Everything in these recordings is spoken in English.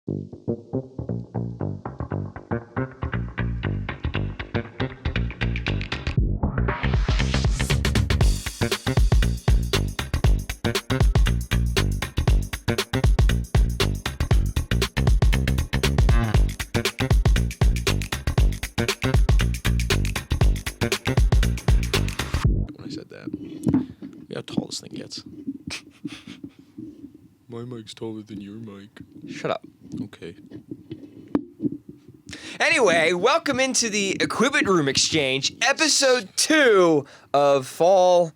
When I said that, how tall this thing gets. My mic's taller than your mic. Shut up. Okay. Anyway, welcome into the Equipment Room Exchange, episode 2 of fall.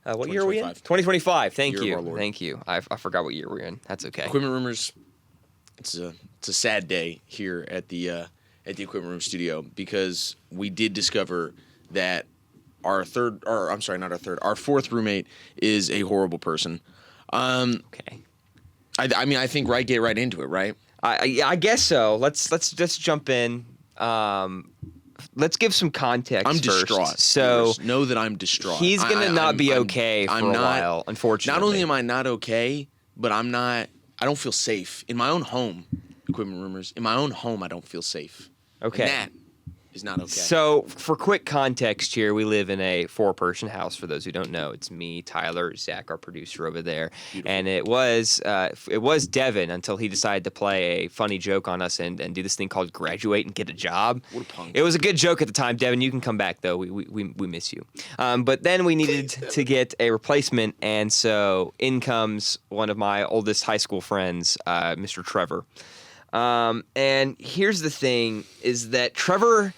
What year are we in? 2025. Thank Year you. of our Lord. Thank you. I forgot what year we're in. That's okay. Equipment Rumors. It's a sad day here at the Equipment Room studio because we did discover that our fourth roommate is a horrible person. Okay. I think get right into it, right? I guess so. Let's just jump in. Let's give some context. I'm first. distraught. So viewers. Know that I'm distraught. He's gonna not be okay for a while, unfortunately. Not only am I not okay, but I don't feel safe in my own home. Equipment Rumors. In my own home, I don't feel safe. Okay. And that is not okay. So, for quick context here, we live in a 4-person house. For those who don't know, it's me, Tyler, Zach, our producer over there, Beautiful. and it was Devin until he decided to play a funny joke on us and do this thing called graduate and get a job. What a punk. It was a good joke at the time, Devin. You can come back though. We miss you. But then we needed to get a replacement, and so in comes one of my oldest high school friends, Mr. Trevor. And here's the thing: is that Trevor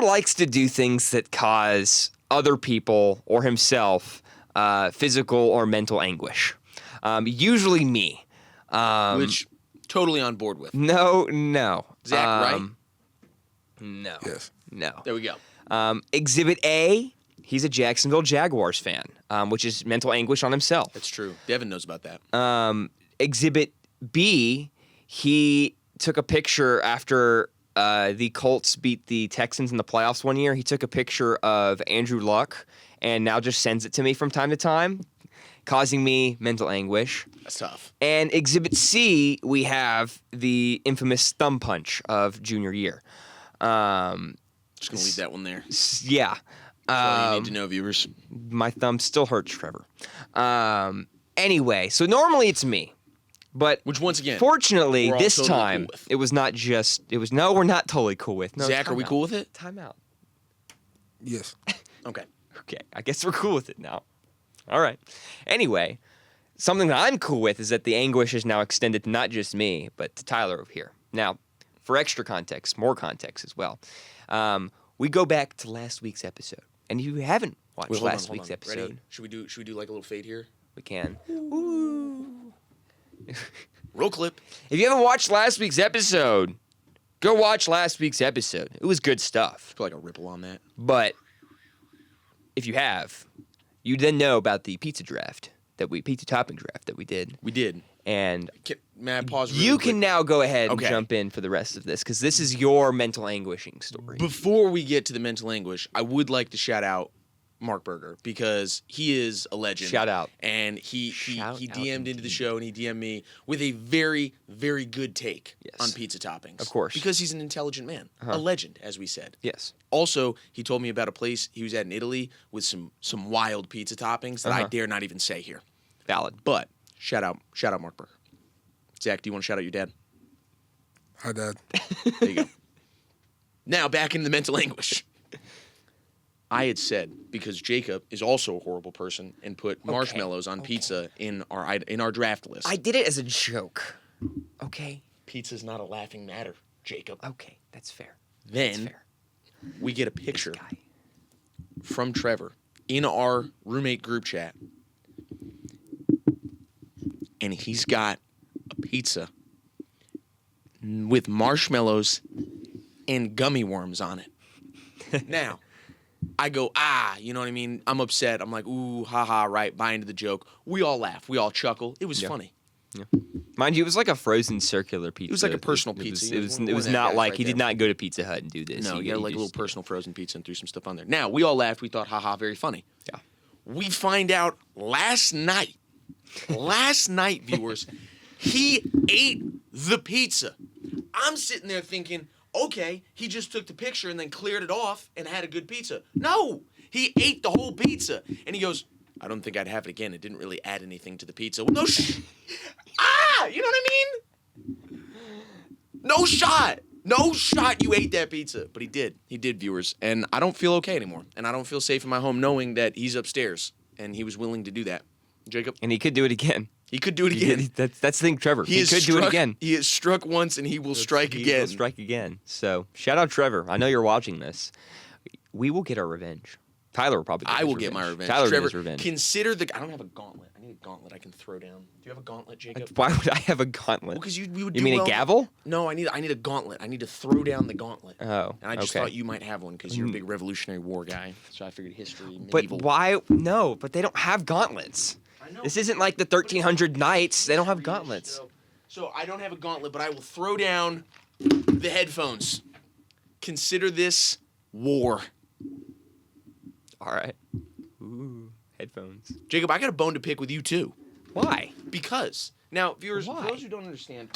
likes to do things that cause other people or himself physical or mental anguish. Usually me. Which, totally on board with. No. Zach, right? No. Yes. No. There we go. Exhibit A, he's a Jacksonville Jaguars fan, which is mental anguish on himself. That's true. Devin knows about that. Exhibit B, he took a picture after the Colts beat the Texans in the playoffs one year. He took a picture of Andrew Luck and now just sends it to me from time to time, causing me mental anguish. That's tough. And Exhibit C, we have the infamous thumb punch of junior year. Just going to leave that one there. Yeah. That's all you need to know, viewers. My thumb still hurts, Trevor. Anyway, so normally it's me. But Which, once again, fortunately, we're all this totally time, cool with. it was not just, no, we're not totally cool with. No, Zach, are we cool with it? Time out. Yes. Okay. Okay, I guess we're cool with it now. All right. Anyway, something that I'm cool with is that the anguish is now extended to not just me, but to Tyler over here. Now, for extra context, more context as well, we go back to last week's episode. And if you haven't watched Hold last on. week's episode, Ready? Should we do like a little fade here? we can. Roll clip. If you haven't watched last week's episode, go watch last week's episode. It was good stuff. Put like a ripple on that. But if you have, you then know about the pizza topping draft that we did. We did. And May I pause really you quick? can now go ahead and Okay. jump in for the rest of this, because this is your mental anguishing story. Before we get to the mental anguish, I would like to shout out Mark Berger because he is a legend. Shout out. And he Shout out DM'd into the indeed. show and he DM'd me with a very, very good take Yes. on pizza toppings. Of course. Because he's an intelligent man. Uh-huh. A legend, as we said. Yes. Also, he told me about a place he was at in Italy with some wild pizza toppings that I Uh-huh. dare not even say here. Valid. But shout out Mark Berger. Zach, do you want to shout out your dad? Hi, Dad. There you go. Now back in the mental anguish. I had said, because Jacob is also a horrible person and put marshmallows on pizza in our draft list. I did it as a joke. Okay. Pizza's not a laughing matter, Jacob. Okay. That's fair. Then That's fair. we get a This picture guy. from Trevor in our roommate group chat. And he's got a pizza with marshmallows and gummy worms on it. Now, I go, you know what I mean? I'm upset. I'm like, ooh, haha, right, buy into the joke. We all laugh. We all chuckle. It was funny. Yeah. Mind you, it was like a frozen circular pizza. It was like a personal pizza. It was One of that not guys like right he did there. not go to Pizza Hut and do this. No, he you got like a just- little personal frozen pizza and threw some stuff on there. Now, we all laughed. We thought, haha, very funny. Yeah. We find out last night, viewers, He ate the pizza. I'm sitting there thinking, okay, he just took the picture and then cleared it off and had a good pizza. No, he ate the whole pizza. And he goes, I don't think I'd have it again. It didn't really add anything to the pizza. Well, you know what I mean? No shot. No shot you ate that pizza. But he did. He did, viewers. And I don't feel okay anymore. And I don't feel safe in my home knowing that he's upstairs. And he was willing to do that. Jacob? And he could do it again. He could do it again. That's the thing, Trevor. He could do it again. He has struck once and he will strike again. He will strike again. So shout out Trevor. I know you're watching this. We will get our revenge. Tyler will probably get I his will revenge. get my revenge. Tyler will Trevor, get his revenge. consider I don't have a gauntlet. I need a gauntlet I can throw down. Do you have a gauntlet, Jacob? Why would I have a gauntlet? Well, because we would You do mean well. a gavel? No, I need a gauntlet. I need to throw down the gauntlet. Oh, And I just okay. thought you might have one because you're a big Revolutionary War guy. So I figured history, But medieval. why? No, but they don't have gauntlets. I know. This isn't like the 1300 knights. They don't have gauntlets. So I don't have a gauntlet, but I will throw down the headphones. Consider this war. All right. Ooh, headphones. Jacob, I got a bone to pick with you too. Why? Because now, viewers, Why? for those who don't understand,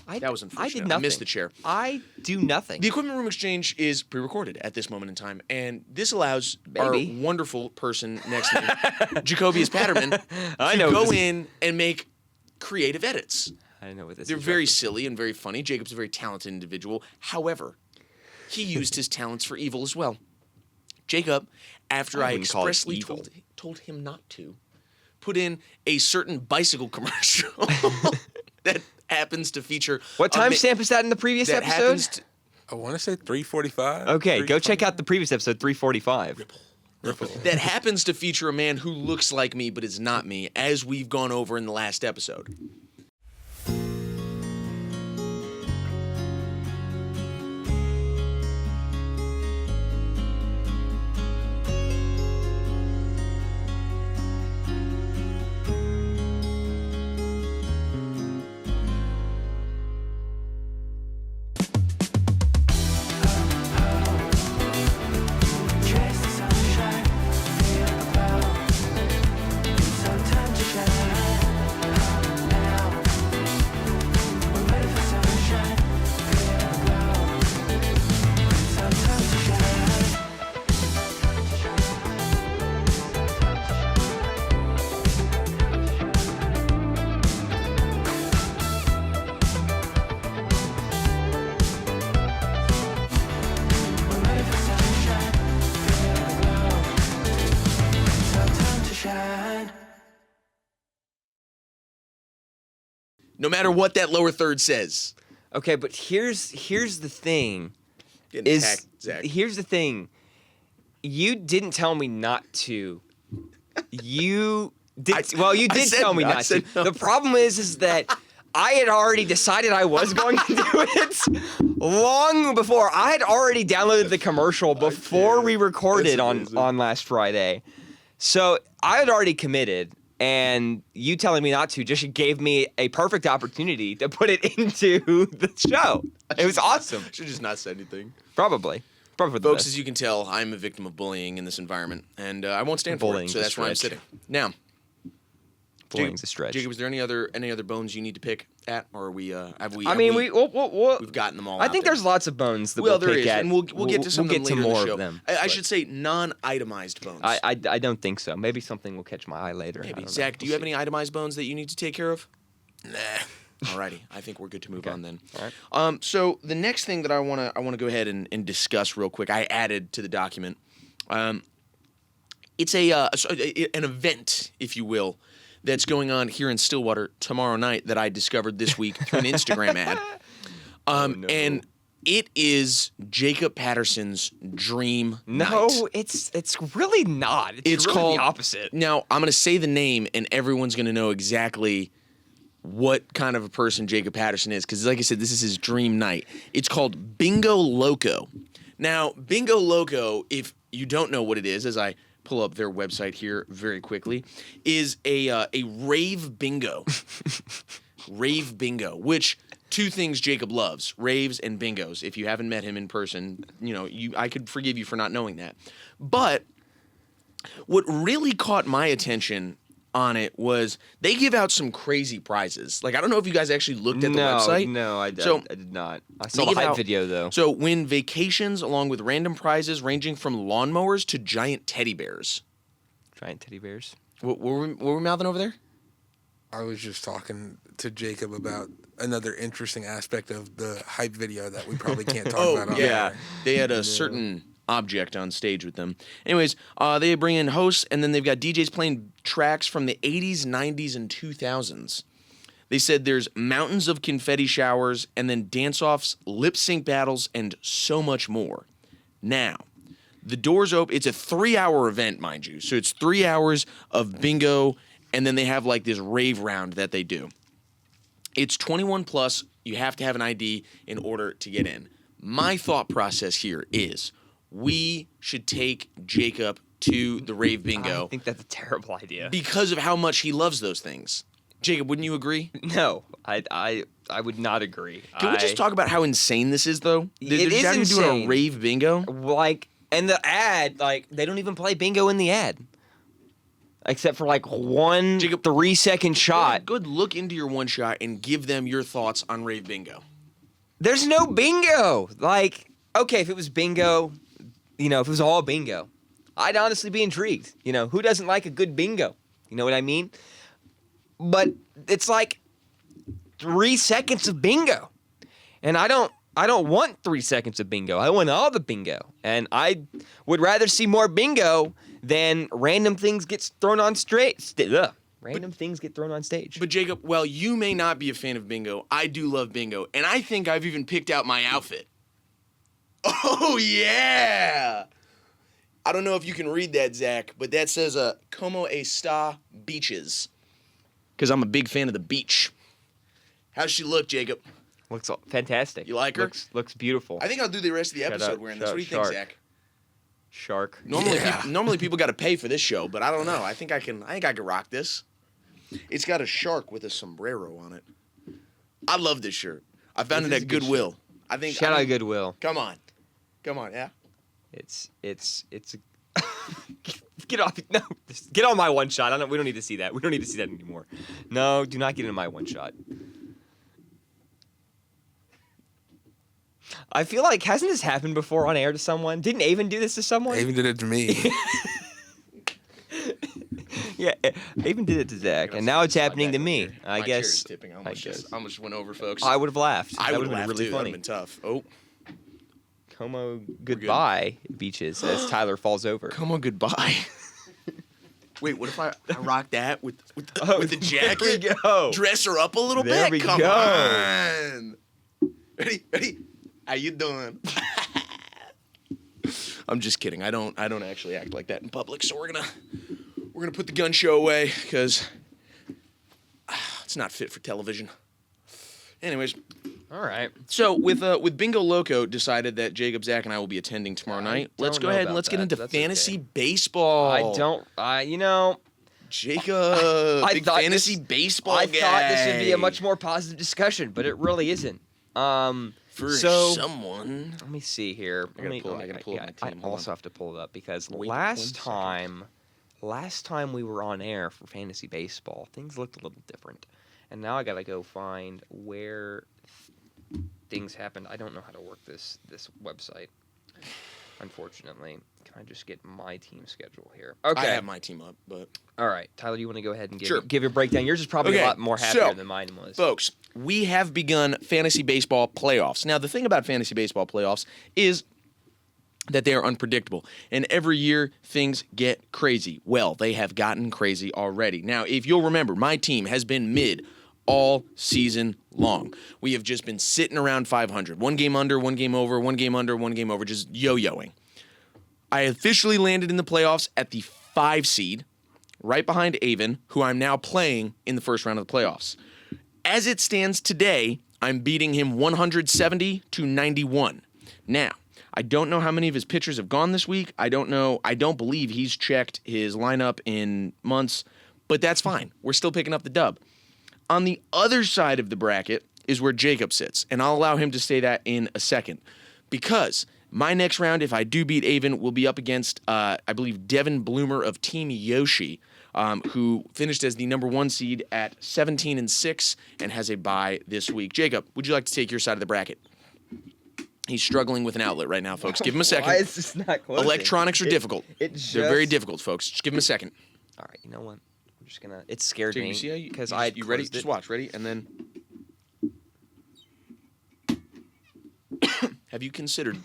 I, that was unfortunate. I did nothing. missed the chair. I do nothing. The Equipment Room Exchange is pre-recorded at this moment in time, and this allows our Maybe. wonderful person next to me, Jacobius Patterman, I to know go this- in and make creative edits. I know what this They're is. very silly and very funny. Jacob's a very talented individual. However, he used his talents for evil as well. Jacob, after I I wouldn't call it expressly evil. told him not to, put in a certain bicycle commercial that happens to feature. What a ma- timestamp is that in the previous that episode? happens to, I want to say 345. Okay, go check out the previous episode, 345. that happens to feature a man who looks like me but is not me, as we've gone over in the last episode. No matter what that lower third says. Okay, but here's the thing. Getting attacked, Zach. Here's the thing. You didn't tell me not to. You did. Well, you I did said tell me no, I not said to. no. The problem is that I had already decided I was going to do it long before. I had already downloaded the commercial before we recorded on last Friday. So I had already committed, and you telling me not to just gave me a perfect opportunity to put it into the show. It was awesome. Should just not say anything. Probably the Folks, best. as you can tell, I'm a victim of bullying in this environment, and I won't stand for it. Bullying's So a that's why I'm stretch. sitting. Now, Bullying's a stretch. Jacob, is there any other bones you need to pick at, or are we? Have we? I have mean, we've gotten them all. I out think there. there's lots of bones that Well, we'll there pick is, at. and we'll get to some we'll of get them to later more in the show. of them. I but should say non-itemized bones. I don't think so. Maybe something will catch my eye later. I Maybe. don't know. Zach, do We'll you have see. any itemized bones that you need to take care of? Nah. Alrighty, I think we're good to move on then. All right. So the next thing that I wanna go ahead and discuss real quick, I added to the document. It's an event, if you will, that's going on here in Stillwater tomorrow night that I discovered this week through an Instagram ad. no. And it is Jacob Patterson's dream No, night. it's really not. It's really called the opposite. Now, I'm going to say the name, and everyone's going to know exactly what kind of a person Jacob Patterson is, because like I said, this is his dream night. It's called Bingo Loco. Now, Bingo Loco, if you don't know what it is, as I pull up their website here very quickly, is a rave bingo. Rave bingo, which two things Jacob loves, raves and bingos. If you haven't met him in person, I could forgive you for not knowing that. But what really caught my attention on it was they give out some crazy prizes. Like, I don't know if you guys actually looked at the website. No, I So, did not. I they saw the give hype out- video, though. So win vacations along with random prizes ranging from lawnmowers to giant teddy bears. Giant teddy bears. What were we mouthing over there? I was just talking to Jacob about another interesting aspect of the hype video that we probably can't talk about on air. They had a certain object on stage with them. Anyways, they bring in hosts, and then they've got DJs playing tracks from the 80s, 90s, and 2000s. They said there's mountains of confetti showers, and then dance-offs, lip-sync battles, and so much more. Now, the doors open. It's a 3-hour event, mind you. So it's 3 hours of bingo, and then they have like this rave round that they do. It's 21 plus. You have to have an ID in order to get in. My thought process here is we should take Jacob to the rave bingo I think that's a terrible idea. because of how much he loves those things. Jacob, wouldn't you agree? No, I would not agree. Can we just talk about how insane this is, though? They're It is doing insane. a rave bingo. Like, and the ad, like, they don't even play bingo in the ad. Except for like one Jacob, 3-second shot. Good look into your one shot and give them your thoughts on rave bingo. There's no bingo. Like, okay, if it was bingo, if it was all bingo, I'd honestly be intrigued. Who doesn't like a good bingo? You know what I mean? But it's like 3 seconds of bingo. And I don't want 3 seconds of bingo. I want all the bingo. And I would rather see more bingo than random things get thrown on things get thrown on stage. But Jacob, while you may not be a fan of bingo, I do love bingo, and I think I've even picked out my outfit. Oh yeah! I don't know if you can read that, Zach, but that says "Como está beaches," because I'm a big fan of the beach. How's she look, Jacob? Looks fantastic. You like her? Looks beautiful. I think I'll do the rest of the episode up, wearing this. What do you think, shark. Zach? Shark. Normally people got to pay for this show, but I don't know. I think I can rock this. It's got a shark with a sombrero on it. I love this shirt. I found it at Goodwill. Shout out Goodwill. Come on, yeah. It's a get off. No, get on my one shot. We don't need to see that. We don't need to see that anymore. No, do not get into my one shot. I feel like, hasn't this happened before on air to someone? Didn't Avon do this to someone? Avon did it to me. Yeah, Avon did it to Zach, and now it's happening to me. I My chair guess. is tipping. I almost went over, folks. I would have laughed. I That would would have have been really too. That'd funny. have been tough. Oh, Como goodbye beaches as Tyler falls over. come on, goodbye. Wait, what if I rock that with the jacket? There we go. Dress her up a little There bit. we Come go. on. Ready? How you doing? I'm just kidding. I don't actually act like that in public. So we're gonna put the gun show away because it's not fit for television. Anyways, All right. so with Bingo Loco decided that Jacob, Zach, and I will be attending tomorrow night. Let's don't go know ahead and about let's get that. into That's fantasy okay. baseball. Jacob, big thought fantasy this- baseball I guy. thought this would be a much more positive discussion, but it really isn't. for so someone. let me see here. I gotta pull up my team. I Hold also on. have to pull it up because Wait last 1 time we were on air for fantasy baseball, things looked a little different, and now I gotta go find where things happened. I don't know how to work this website, unfortunately. Can I just get my team schedule here? Okay. I have my team up, but All right, Tyler, do you want to go ahead and Sure. give your breakdown? Yours is probably Okay, a lot more happier so, than mine was. folks, we have begun fantasy baseball playoffs. Now, the thing about fantasy baseball playoffs is that they are unpredictable. And every year, things get crazy. Well, they have gotten crazy already. Now, if you'll remember, my team has been mid all season long. We have just been sitting around 500. 1 game under, 1 game over, 1 game under, 1 game over, just yo-yoing. I officially landed in the playoffs at the 5 seed, right behind Avon, who I'm now playing in the first round of the playoffs. As it stands today, I'm beating him 170 to 91. Now, I don't know how many of his pitchers have gone this week. I don't know. I don't believe he's checked his lineup in months, but that's fine. We're still picking up the dub. On the other side of the bracket is where Jacob sits, and I'll allow him to say that in a second, because my next round, if I do beat Avon, will be up against, I believe, Devin Bloomer of Team Yoshi. who finished as the number 1 seed at 17-6 and has a bye this week. Jacob, would you like to take your side of the bracket? He's struggling with an outlet right now, folks. Give him a second. Why is this not closing? Electronics are difficult. They're very difficult, folks. Just give him a second. All right, you know what? I'm just gonna. It scared Jacob, me you see how you because you ready? Just watch. Ready, and then. Have you considered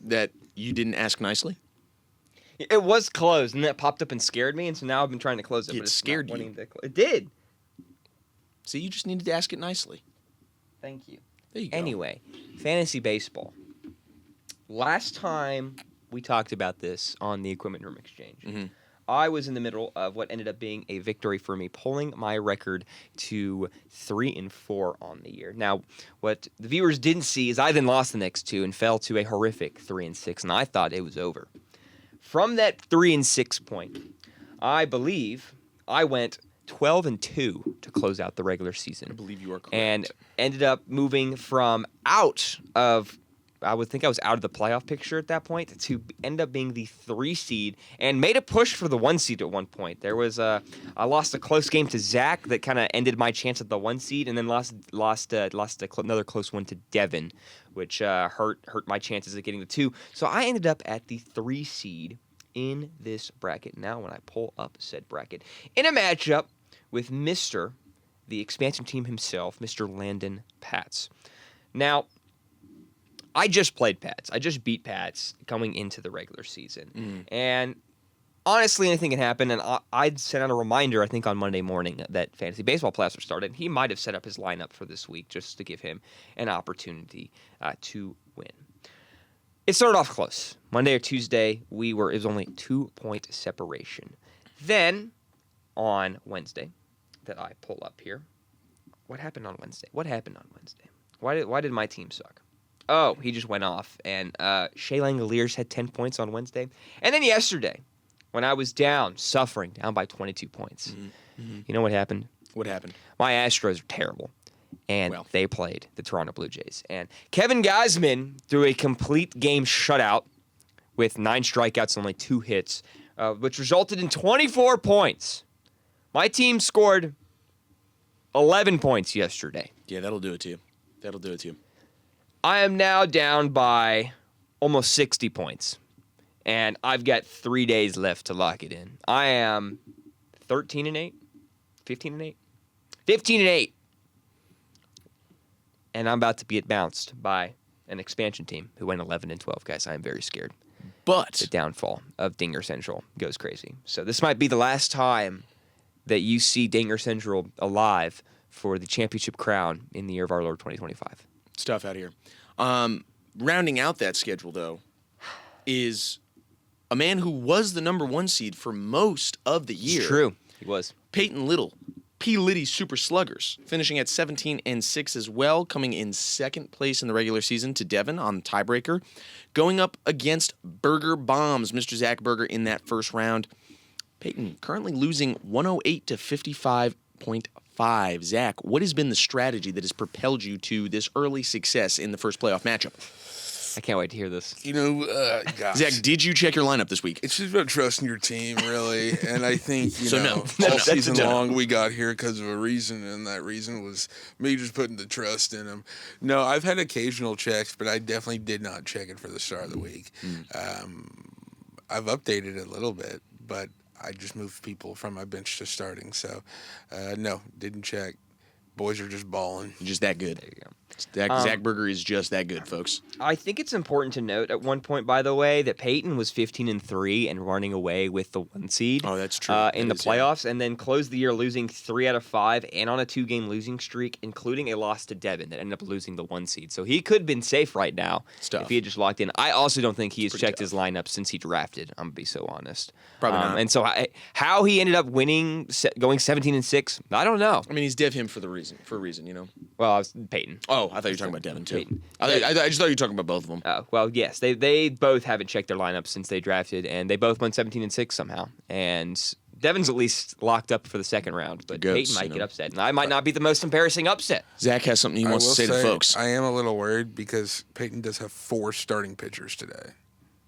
that you didn't ask nicely? It was closed, and that popped up and scared me, and so now I've been trying to close it. It but it's scared not you. wanting to It did. See, you just needed to ask it nicely. Thank you. There you go. Anyway, fantasy baseball. Last time we talked about this on the Equipment Room Exchange, I was in the middle of what ended up being a victory for me, pulling my record to 3-4 on the year. Now, what the viewers didn't see is I then lost the next 2 and fell to a horrific 3-6, and I thought it was over. From that 3-6 point, I believe I went 12-2 to close out the regular season. I believe you are correct. And ended up moving from out of, I would think I was out of the playoff picture at that point, to end up being the 3 seed and made a push for the 1 seed at one point. There was I lost a close game to Zach that kind of ended my chance at the 1 seed, and then lost another close one to Devin, which hurt my chances of getting the 2. So I ended up at the 3 seed in this bracket. Now when I pull up said bracket, in a matchup with the expansion team himself, Mr. Landon Pats. Now, I just played Pats. I just beat Pats coming into the regular season. And honestly, anything can happen. And I'd sent out a reminder, I think, on Monday morning that fantasy baseball playoffs were started. He might have set up his lineup for this week just to give him an opportunity to win. It started off close. Monday or Tuesday, it was only 2-point separation. Then, on Wednesday, that I pull up here, what happened on Wednesday? Why did my team suck? Oh, he just went off, and Shea Langoliers had 10 points on Wednesday. And then yesterday, when I was down by 22 points, you know what happened? What happened? My Astros are terrible, and they played the Toronto Blue Jays. And Kevin Gausman threw a complete game shutout with 9 strikeouts and only 2 hits, which resulted in 24 points. My team scored 11 points yesterday. Yeah, that'll do it to you. I am now down by almost 60 points, and I've got 3 days left to lock it in. I am 13-8, 15-8, 15-8, and I'm about to get bounced by an expansion team who went 11-12. Guys, I am very scared. But The downfall of Dinger Central goes crazy. So this might be the last time that you see Dinger Central alive for the championship crown in the year of our Lord 2025. Stuff out here. Rounding out that schedule, though, is a man who was the number 1 seed for most of the year. It's true. He was. Peyton Little, P. Liddy Super Sluggers, finishing at 17-6 as well, coming in 2nd place in the regular season to Devin on the tiebreaker, going up against Burger Bombs, Mr. Zach Berger, in that first round. Peyton currently losing 108 to 55.5. Zach, what has been the strategy that has propelled you to this early success in the first playoff matchup? I can't wait to hear this. Gosh. Zach, did you check your lineup this week? It's just about trusting your team, really. And I think, all That's season a no. long we got here because of a reason, and that reason was me just putting the trust in them. No, I've had occasional checks, but I definitely did not check it for the start of the week. I've updated it a little bit, but I just moved people from my bench to starting. So, no, didn't check. Boys are just balling. Just that good. There you go. Zach Berger is just that good, folks. I think it's important to note at one point, by the way, that Peyton was 15-3 and running away with the 1 seed. Oh, that's true. In the playoffs, and then closed the year losing 3 out of 5 and on a 2-game losing streak, including a loss to Devin that ended up losing the 1 seed. So he could have been safe right now if he had just locked in. I also don't think he has checked his lineup since he drafted. I'm going to be so honest. Probably not. And so how he ended up winning, going 17-6, I don't know. I mean, he's dev him for a reason, you know? Well, I was Peyton. Oh, I thought you were talking about Devin, too. Peyton. I just thought you were talking about both of them. Oh, well, yes. They both haven't checked their lineups since they drafted, and they both went 17-6 somehow. And Devin's at least locked up for the second round, but Peyton might get upset. And I might not be the most embarrassing upset. Zach has something he wants to say to folks. I am a little worried because Peyton does have 4 starting pitchers today.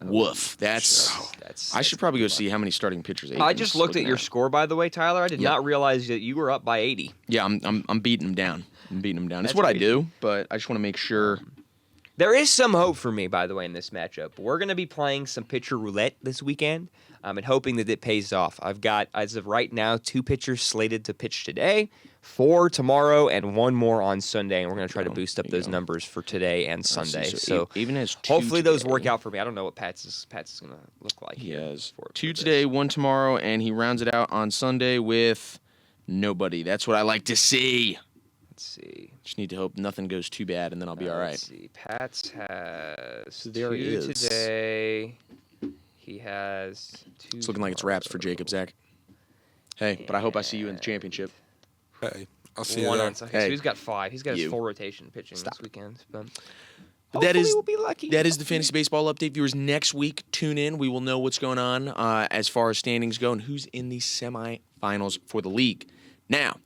Woof. That's. I should probably go see how many starting pitchers. I just looked at your score, by the way, Tyler. I did Yep. not realize that you were up by 80. Yeah, I'm beating him down. It's That's what I crazy. do, but I just want to make sure. There is some hope for me, by the way, in this matchup. We're going to be playing some pitcher roulette this weekend, and hoping that it pays off. I've got, as of right now, 2 pitchers slated to pitch today, 4 tomorrow, and 1 more on Sunday. And we're going to try to boost up those numbers for today and Sunday. So even as 2 hopefully those today. work out for me. I don't know what Pat's is going to look like. He here has for 2 this. today, 1 tomorrow, and he rounds it out on Sunday with nobody. That's what I like to see. Let's see. Just need to hope nothing goes too bad, and then I'll be all right. Let's see. Pat's has there 2 he is. today. He has 2 It's looking like it's wraps for Jacob, Zach. Hey, but I hope I see you in the championship. Hey, I'll see you 1 there. on Sunday. Hey. So he's got 5. He's got his You. full rotation pitching this weekend. But But that hopefully is we'll be lucky. That is the fantasy baseball update, viewers. Next week, tune in. We will know what's going on as far as standings go and who's in the semifinals for the league. Now,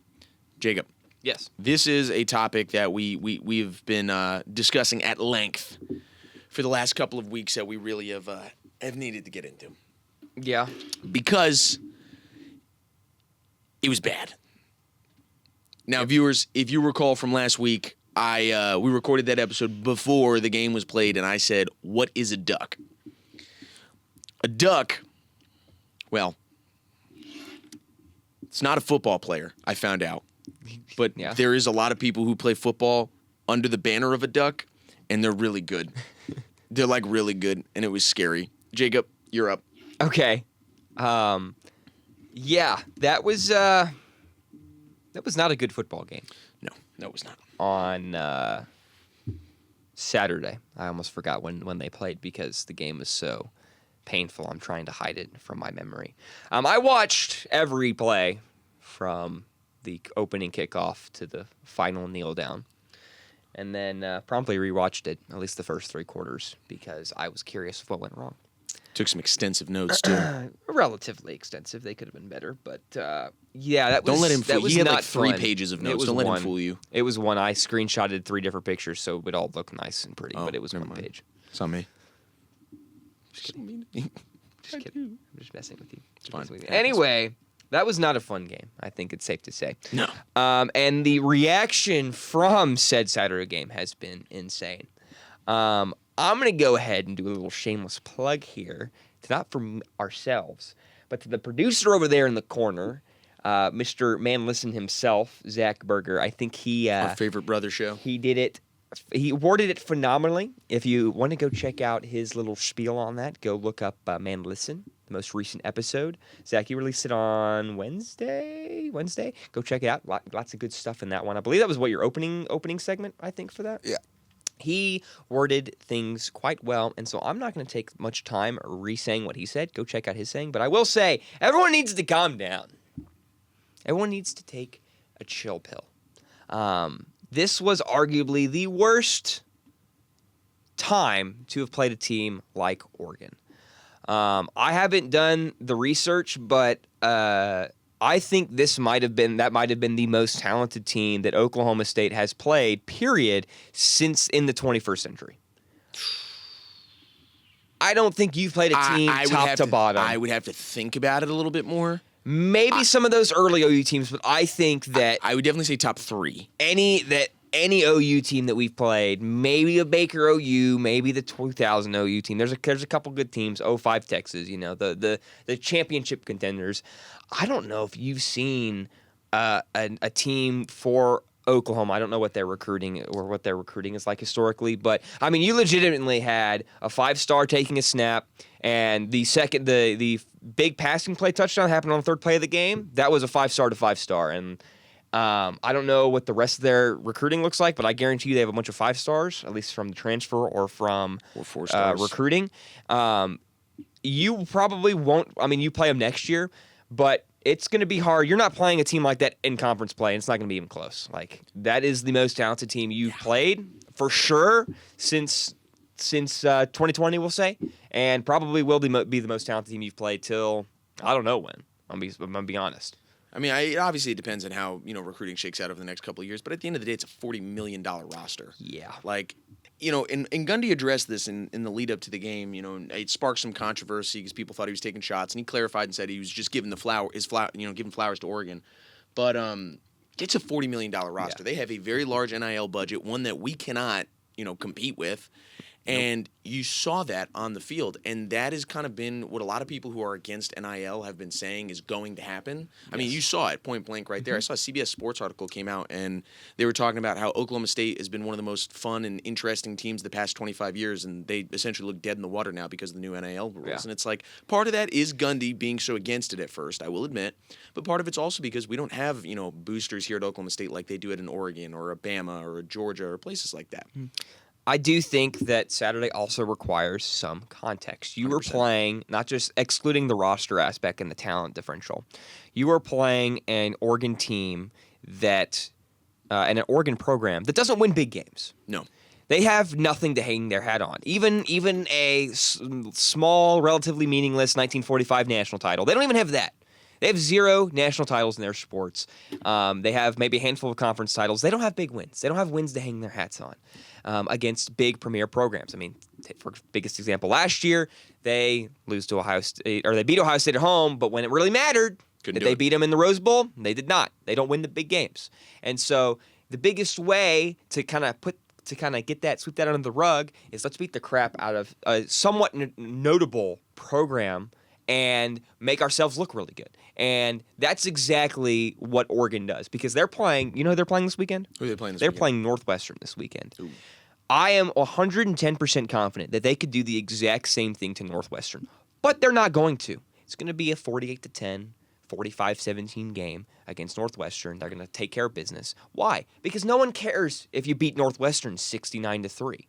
Jacob, Yes. this is a topic that we've been discussing at length for the last couple of weeks that we really have needed to get into Yeah. because it was bad. Now, viewers, if you recall from last week, we recorded that episode before the game was played, and I said, "What is a duck?" A duck, well, it's not a football player. I found out, but Yeah. there is a lot of people who play football under the banner of a duck, and they're really good. They're like really good, and it was scary. Jacob, you're up. Okay. Yeah, that was not a good football game No, it was not. on Saturday. I almost forgot when they played because the game was so painful. I'm trying to hide it from my memory. I watched every play from the opening kickoff to the final kneel down, and then promptly rewatched it, at least the first 3 quarters, because I was curious of what went wrong. Took some extensive notes too. Relatively extensive. They could have been better, but yeah, that was. Don't let him that fool you. was He had not like 3 fun. pages of It notes. was Don't let him one. fool you. It was one. I screenshotted 3 different pictures, so it would all look nice and pretty. Oh, But it was never one mind. page. It's on me. Just I kidding. do. I'm just messing with you. Just fine. messing with you. Happens. Anyway, that was not a fun game. I think it's safe to say. No. And the reaction from said Saturday game has been insane. I'm going to go ahead and do a little shameless plug here, to not from ourselves, but to the producer over there in the corner, Mr. Man Listen himself, Zach Berger. I think Our favorite brother show. he did it. He awarded it phenomenally. If you want to go check out his little spiel on that, go look up Man Listen, the most recent episode. Zach, you released it on Wednesday. Go check it out. Lots of good stuff in that one. I believe that was what your opening segment, I think, for that. Yeah. He worded things quite well, and so I'm not going to take much time re-saying what he said. Go check out his saying. But I will say, everyone needs to calm down. Everyone needs to take a chill pill. This was arguably the worst time to have played a team like Oregon. I haven't done the research, but I think that might have been the most talented team that Oklahoma State has played, period, since in the 21st century. I don't think you've played a team I would top have to bottom. I would have to think about it a little bit more. Maybe some of those early OU teams, but I think that I would definitely say top 3. any OU team that we've played, maybe a Baker OU, maybe the 2000 OU team. There's a couple good teams. 05 Texas, the championship contenders. I don't know if you've seen a team for Oklahoma. I don't know what their recruiting is like historically, but I mean, you legitimately had a 5-star taking a snap, and the big passing play touchdown happened on the 3rd play of the game. That was a 5-star to 5-star, and I don't know what the rest of their recruiting looks like, but I guarantee you they have a bunch of 5-stars, at least from the transfer or from 4 stars. recruiting. You probably won't. I mean, you play them next year, but it's going to be hard. You're not playing a team like that in conference play, and it's not going to be even close. Like, that is the most talented team you've played for sure since 2020, we'll say, and probably will be the most talented team you've played till I don't know when. I'm gonna be honest. I mean, obviously it depends on how recruiting shakes out over the next couple of years, but at the end of the day, it's a $40 million roster. Yeah. Like, and Gundy addressed this in the lead up to the game. It sparked some controversy because people thought he was taking shots, and he clarified and said he was just giving giving flowers to Oregon. But it's a $40 million roster. Yeah. They have a very large NIL budget, one that we cannot, compete with. And you saw that on the field, and that has kind of been what a lot of people who are against NIL have been saying is going to happen. I mean, you saw it point blank right there. I saw a CBS Sports article came out, and they were talking about how Oklahoma State has been one of the most fun and interesting teams the past 25 years, and they essentially look dead in the water now because of the new NIL rules. Yeah. And it's like part of that is Gundy being so against it at first, I will admit, but part of it's also because we don't have boosters here at Oklahoma State like they do it in Oregon or Bama or Georgia or places like that. I do think that Saturday also requires some context. You were 100%. playing, not just excluding the roster aspect and the talent differential, you were playing an Oregon team and an Oregon program that doesn't win big games. No. They have nothing to hang their hat on. Even a small, relatively meaningless 1945 national title. They don't even have that. They have 0 national titles in their sports. They have maybe a handful of conference titles. They don't have big wins. They don't have wins to hang their hats on against big premier programs. I mean, for biggest example, last year they lose to Ohio State, or they beat Ohio State at home, but when it really mattered, did they beat them in the Rose Bowl? They did not. They don't win the big games. And so the biggest way to kind of sweep that under the rug is let's beat the crap out of a somewhat notable program and make ourselves look really good. And that's exactly what Oregon does because they're playing, who they're playing this weekend? Who are they playing this They're weekend? playing Northwestern this weekend. Ooh. I am 110% confident that they could do the exact same thing to Northwestern, but they're not going to. It's going to be a 48-10, 45-17 game against Northwestern. They're going to take care of business. Why? Because no one cares if you beat Northwestern 69-3.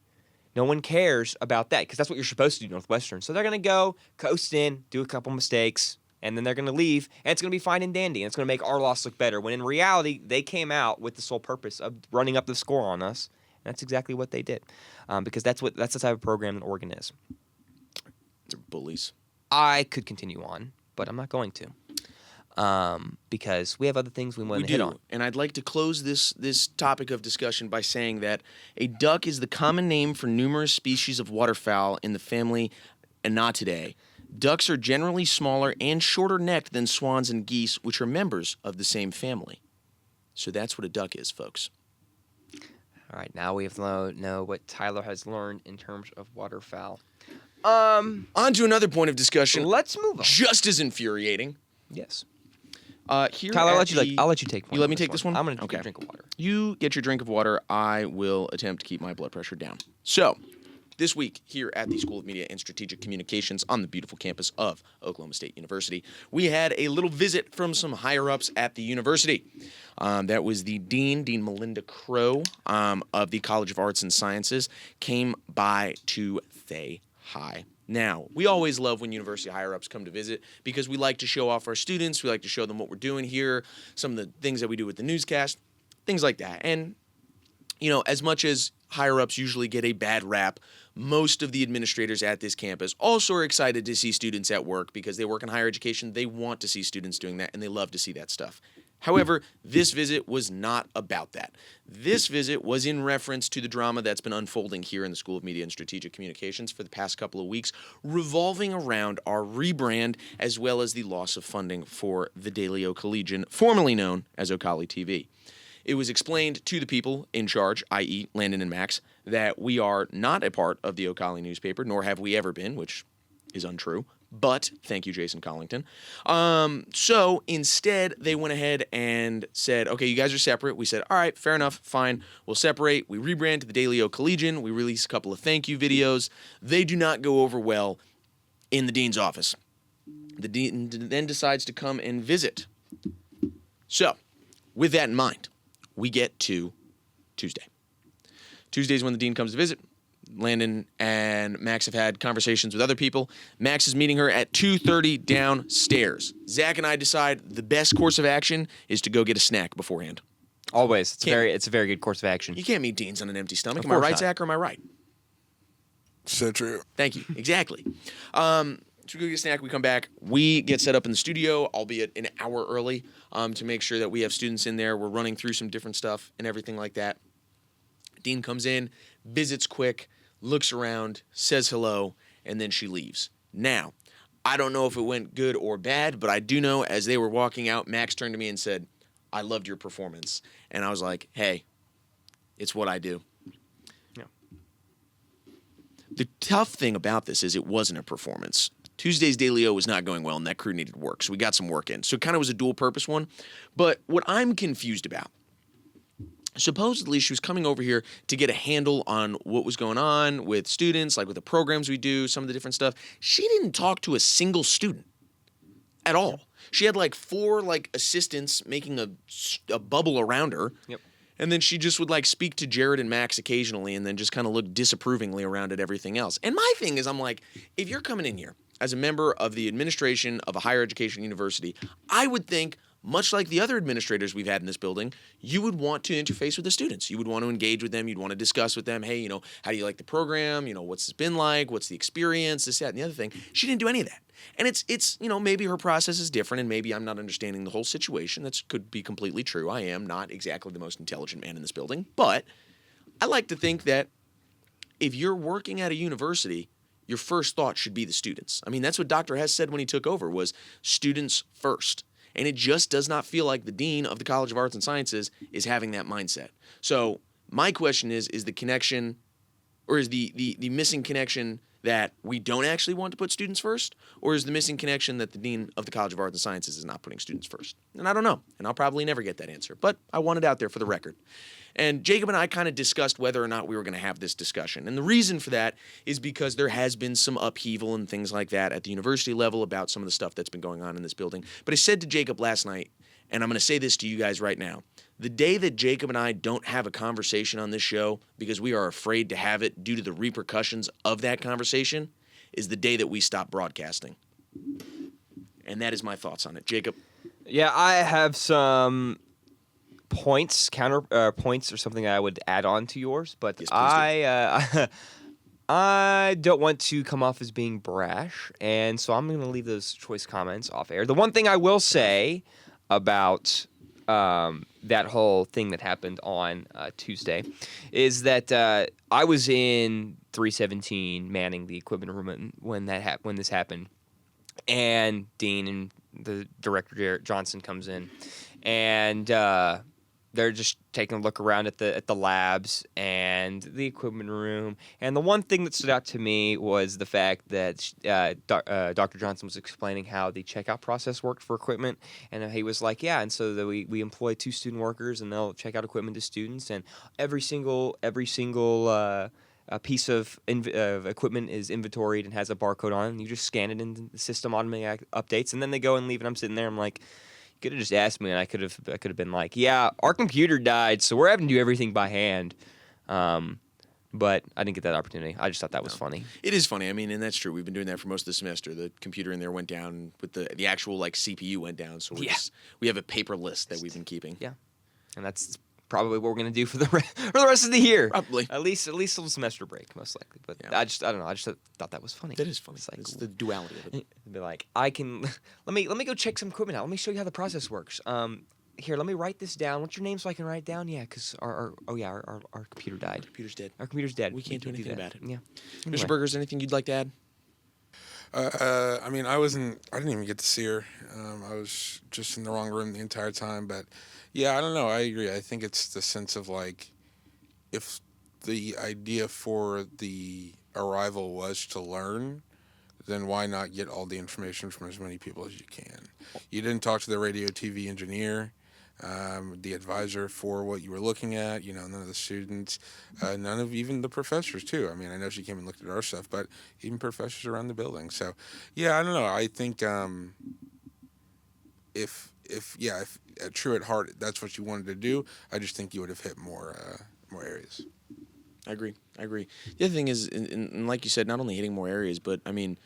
No one cares about that because that's what you're supposed to do, Northwestern. So they're going to go, coast in, do a couple mistakes, and then they're going to leave, and it's going to be fine and dandy, and it's going to make our loss look better, when in reality, they came out with the sole purpose of running up the score on us, and that's exactly what they did because that's the type of program that Oregon is. They're bullies. I could continue on, but I'm not going to because we have other things we want to hit on. And I'd like to close this topic of discussion by saying that a duck is the common name for numerous species of waterfowl in the family Anatidae. Ducks are generally smaller and shorter-necked than swans and geese, which are members of the same family. So that's what a duck is, folks. All right, now we have to know what Tyler has learned in terms of waterfowl. On to another point of discussion. Let's move on. Just as infuriating. Yes. Here Tyler, at I'll let you take one. You let me take this one? I'm going to Okay. take a drink of water. You get your drink of water. I will attempt to keep my blood pressure down. So, this week here at the School of Media and Strategic Communications on the beautiful campus of Oklahoma State University, we had a little visit from some higher-ups at the university. That was the Dean Melinda Crow of the College of Arts and Sciences, came by to say hi. Now, we always love when university higher-ups come to visit because we like to show off our students. We like to show them what we're doing here, some of the things that we do with the newscast, things like that. And, as much as higher-ups usually get a bad rap, most of the administrators at this campus also are excited to see students at work because they work in higher education. They want to see students doing that, and they love to see that stuff. However, this visit was not about that. This visit was in reference to the drama that's been unfolding here in the School of Media and Strategic Communications for the past couple of weeks, revolving around our rebrand as well as the loss of funding for the Daily O'Collegian, formerly known as Ocali TV. It was explained to the people in charge, i.e. Landon and Max, that we are not a part of the Ocali newspaper, nor have we ever been, which is untrue. But thank you, Jason Collington. So instead, they went ahead and said, okay, you guys are separate. We said, all right, fair enough, fine. We'll separate. We rebrand to the Daily O'Collegian. We release a couple of thank you videos. They do not go over well in the dean's office. The dean then decides to come and visit. So, with that in mind, we get to Tuesday. Tuesday is when the dean comes to visit. Landon and Max have had conversations with other people. Max is meeting her at 2:30 downstairs. Zach and I decide the best course of action is to go get a snack beforehand. Always. It's a very good course of action. You can't meet deans on an empty stomach. Of Am I course right, not. Zach, or am I right? So true. Thank you. Exactly. So we go get a snack. We come back. We get set up in the studio, albeit an hour early, to make sure that we have students in there. We're running through some different stuff and everything like that. Dean comes in, visits quick, looks around, says hello, and then she leaves. Now, I don't know if it went good or bad, but I do know as they were walking out, Max turned to me and said, "I loved your performance." And I was like, "Hey, it's what I do." Yeah. The tough thing about this is it wasn't a performance. Tuesday's Daily O was not going well, and that crew needed work, so we got some work in. So it kind of was a dual-purpose one. But what I'm confused about, supposedly she was coming over here to get a handle on what was going on with students, like with the programs we do, some of the different stuff. She didn't talk to a single student at all. She had like 4 like assistants making a bubble around her. Yep. And then she just would like speak to Jared and Max occasionally and then just kind of look disapprovingly around at everything else. And my thing is, I'm like, if you're coming in here as a member of the administration of a higher education university, I would think, much like the other administrators we've had in this building, you would want to interface with the students. You would want to engage with them. You'd want to discuss with them, hey, you know, how do you like the program? You know, what's it been like? What's the experience? This, that, and the other thing. She didn't do any of that. And it's you know, maybe her process is different and maybe I'm not understanding the whole situation. That could be completely true. I am not exactly the most intelligent man in this building. But I like to think that if you're working at a university, your first thought should be the students. I mean, that's what Dr. Hess said when he took over, was students first. And it just does not feel like the dean of the College of Arts and Sciences is having that mindset. So my question is the connection, or is the missing connection that we don't actually want to put students first? Or is the missing connection that the dean of the College of Arts and Sciences is not putting students first? And I don't know. And I'll probably never get that answer. But I want it out there for the record. And Jacob and I kind of discussed whether or not we were going to have this discussion. And the reason for that is because there has been some upheaval and things like that at the university level about some of the stuff that's been going on in this building. But I said to Jacob last night, and I'm going to say this to you guys right now, the day that Jacob and I don't have a conversation on this show because we are afraid to have it due to the repercussions of that conversation is the day that we stop broadcasting. And that is my thoughts on it. Jacob? Yeah, I have some counter points or something I would add on to yours, but Yes, please do. I don't want to come off as being brash, and so I'm going to leave those choice comments off air. The one thing I will say about that whole thing that happened on Tuesday is that I was in 317 manning the equipment room when this happened, and Dean and the director Jarrett Johnson comes in, and they're just taking a look around at the labs and the equipment room. And the one thing that stood out to me was the fact that Dr. Johnson was explaining how the checkout process worked for equipment. And he was like, yeah, and so that we employ 2 student workers, and they'll check out equipment to students. And every single piece of equipment is inventoried and has a barcode on it. And you just scan it, and the system automatically updates. And then they go and leave, and I'm sitting there, I'm like, could have just asked me, and I could have been like, yeah, our computer died, so we're having to do everything by hand. But I didn't get that opportunity. I just thought that was funny. It is funny. I mean, and that's true. We've been doing that for most of the semester. The computer in there went down with the actual like CPU went down, so we have a paper list that we've been keeping. Yeah, and that's probably what we're gonna do for the rest of the year. Probably. At least till the semester break, most likely. But Yeah. I don't know. I just thought that was funny. That is funny. It's like, It's the duality of it. be like, I can let me go check some equipment out. Let me show you how the process works. Here, let me write this down. What's your name so I can write it down? Yeah, because our computer died. Computer's dead. Our computer's dead. We can't do anything about it. Yeah. Mr. Burgers, anything you'd like to add? I mean, I didn't even get to see her. I was just in the wrong room the entire time. But yeah, I don't know. I agree. I think it's the sense of like, if the idea for the arrival was to learn, then why not get all the information from as many people as you can? You didn't talk to the radio TV engineer, the advisor for what you were looking at, none of the students, none of even the professors too. I mean, I know she came and looked at our stuff, but even professors around the building. So yeah, I don't know. I think if true at heart that's what you wanted to do, I just think you would have hit more areas. I agree. The other thing is, and like you said, not only hitting more areas, but I mean,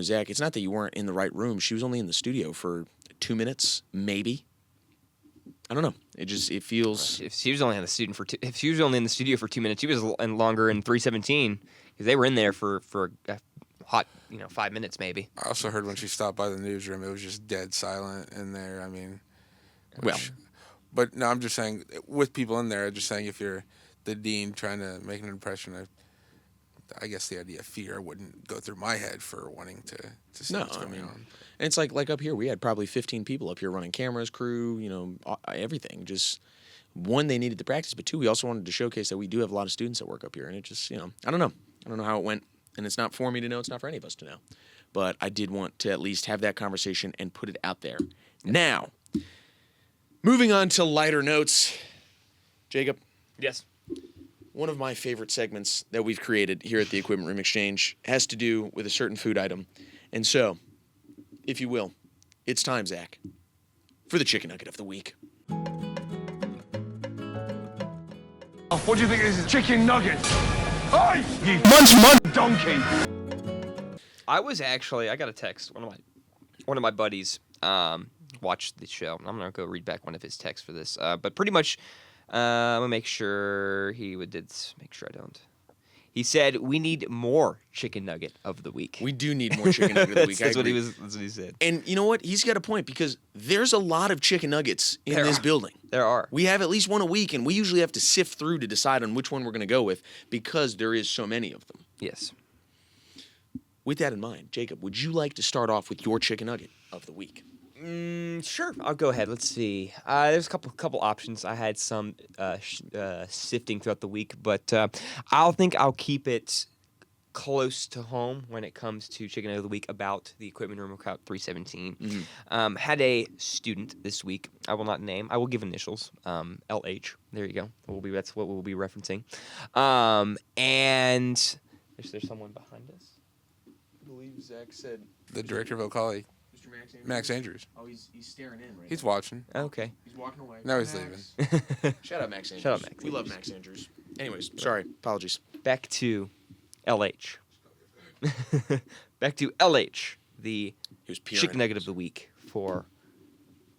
Zach, it's not that you weren't in the right room. She was only in the studio for 2 minutes, maybe. I don't know. It feels. If she was only if she was only in the studio for 2 minutes, she was longer in 317 because they were in there for a hot 5 minutes maybe. I also heard when she stopped by the newsroom, it was just dead silent in there. I mean, Well, but no, I'm just saying with people in there. I'm just saying if you're the dean trying to make an impression. I guess the idea of fear wouldn't go through my head for wanting to see what's going on. And it's like up here, we had probably 15 people up here running cameras, crew, everything. Just one, they needed the practice, but two, we also wanted to showcase that we do have a lot of students that work up here. And it just, I don't know. I don't know how it went. And it's not for me to know. It's not for any of us to know. But I did want to at least have that conversation and put it out there. Now, moving on to lighter notes. Jacob. Yes. One of my favorite segments that we've created here at the Equipment Room Exchange has to do with a certain food item. And so, if you will, it's time, Zach, for the chicken nugget of the week. What do you think this is? Chicken nuggets? Hey, you munch donkey! I got a text. One of my buddies watched the show. I'm gonna go read back one of his texts for this. But pretty much, I'm gonna make sure make sure I don't. He said we need more chicken nugget of the week. We do need more chicken nugget of the week. That's what he said. And you know what? He's got a point because there's a lot of chicken nuggets in this building. There are. We have at least one a week, and we usually have to sift through to decide on which one we're going to go with because there is so many of them. Yes. With that in mind, Jacob, would you like to start off with your chicken nugget of the week? Sure. I'll go ahead. Let's see. There's a couple options. I had some sifting throughout the week, but I'll keep it close to home when it comes to chicken nugget of the week about the equipment room workout 317. Mm-hmm. Had a student this week. I will not name. I will give initials. LH. There you go. That's what we'll be referencing. And there's someone behind us. I believe Zach said The director of Ocali, Mr. Max Andrews. Oh, he's staring in right He's watching. Okay. He's walking away. Now he's leaving. Shout out Max Andrews. Shout out Max We love Andrews. Max Andrews. Anyways, sorry. Apologies. Back to LH. Back to LH, the He was peering chicken at nugget us. of the week for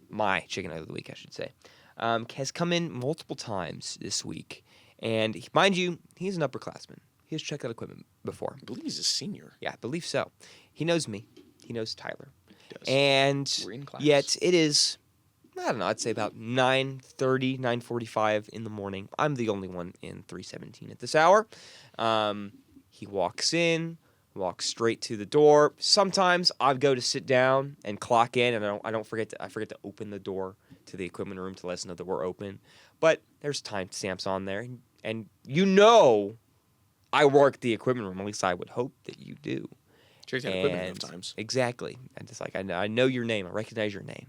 my chicken nugget of the week, I should say. Has come in multiple times this week. And mind you, he's an upperclassman. He has checked out equipment before. I believe he's a senior. Yeah, I believe so. He knows me. He knows Tyler. Does. And We're in class. yet it is, I don't know, I'd say about 9:30, 9:45 in the morning. I'm the only one in 317 at this hour. He walks in, walks straight to the door. Sometimes I go to sit down and clock in, and I forget to open the door to the equipment room to let us know that we're open. But there's timestamps on there, and I work the equipment room. At least I would hope that you do. Checked out equipment enough times. Exactly. And it's like I know your name. I recognize your name.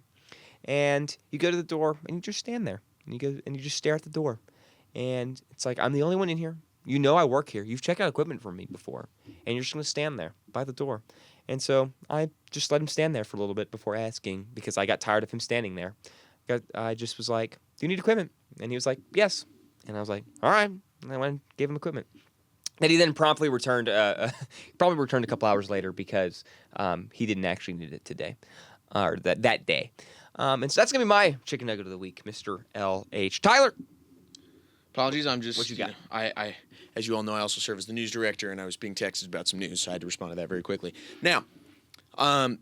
And you go to the door and you just stand there. And you just stare at the door. And it's like I'm the only one in here. You know I work here. You've checked out equipment for me before. And you're just gonna stand there by the door. And so I just let him stand there for a little bit before asking because I got tired of him standing there. I just was like, "Do you need equipment?" And he was like, "Yes." And I was like, "All right." And I went and gave him equipment. And he then promptly returned. Probably returned a couple hours later because he didn't actually need it today, or that day. And so that's gonna be my chicken nugget of the week, Mr. LH. Tyler. Apologies, I'm just. What you got? I, as you all know, I also serve as the news director, and I was being texted about some news, so I had to respond to that very quickly. Now,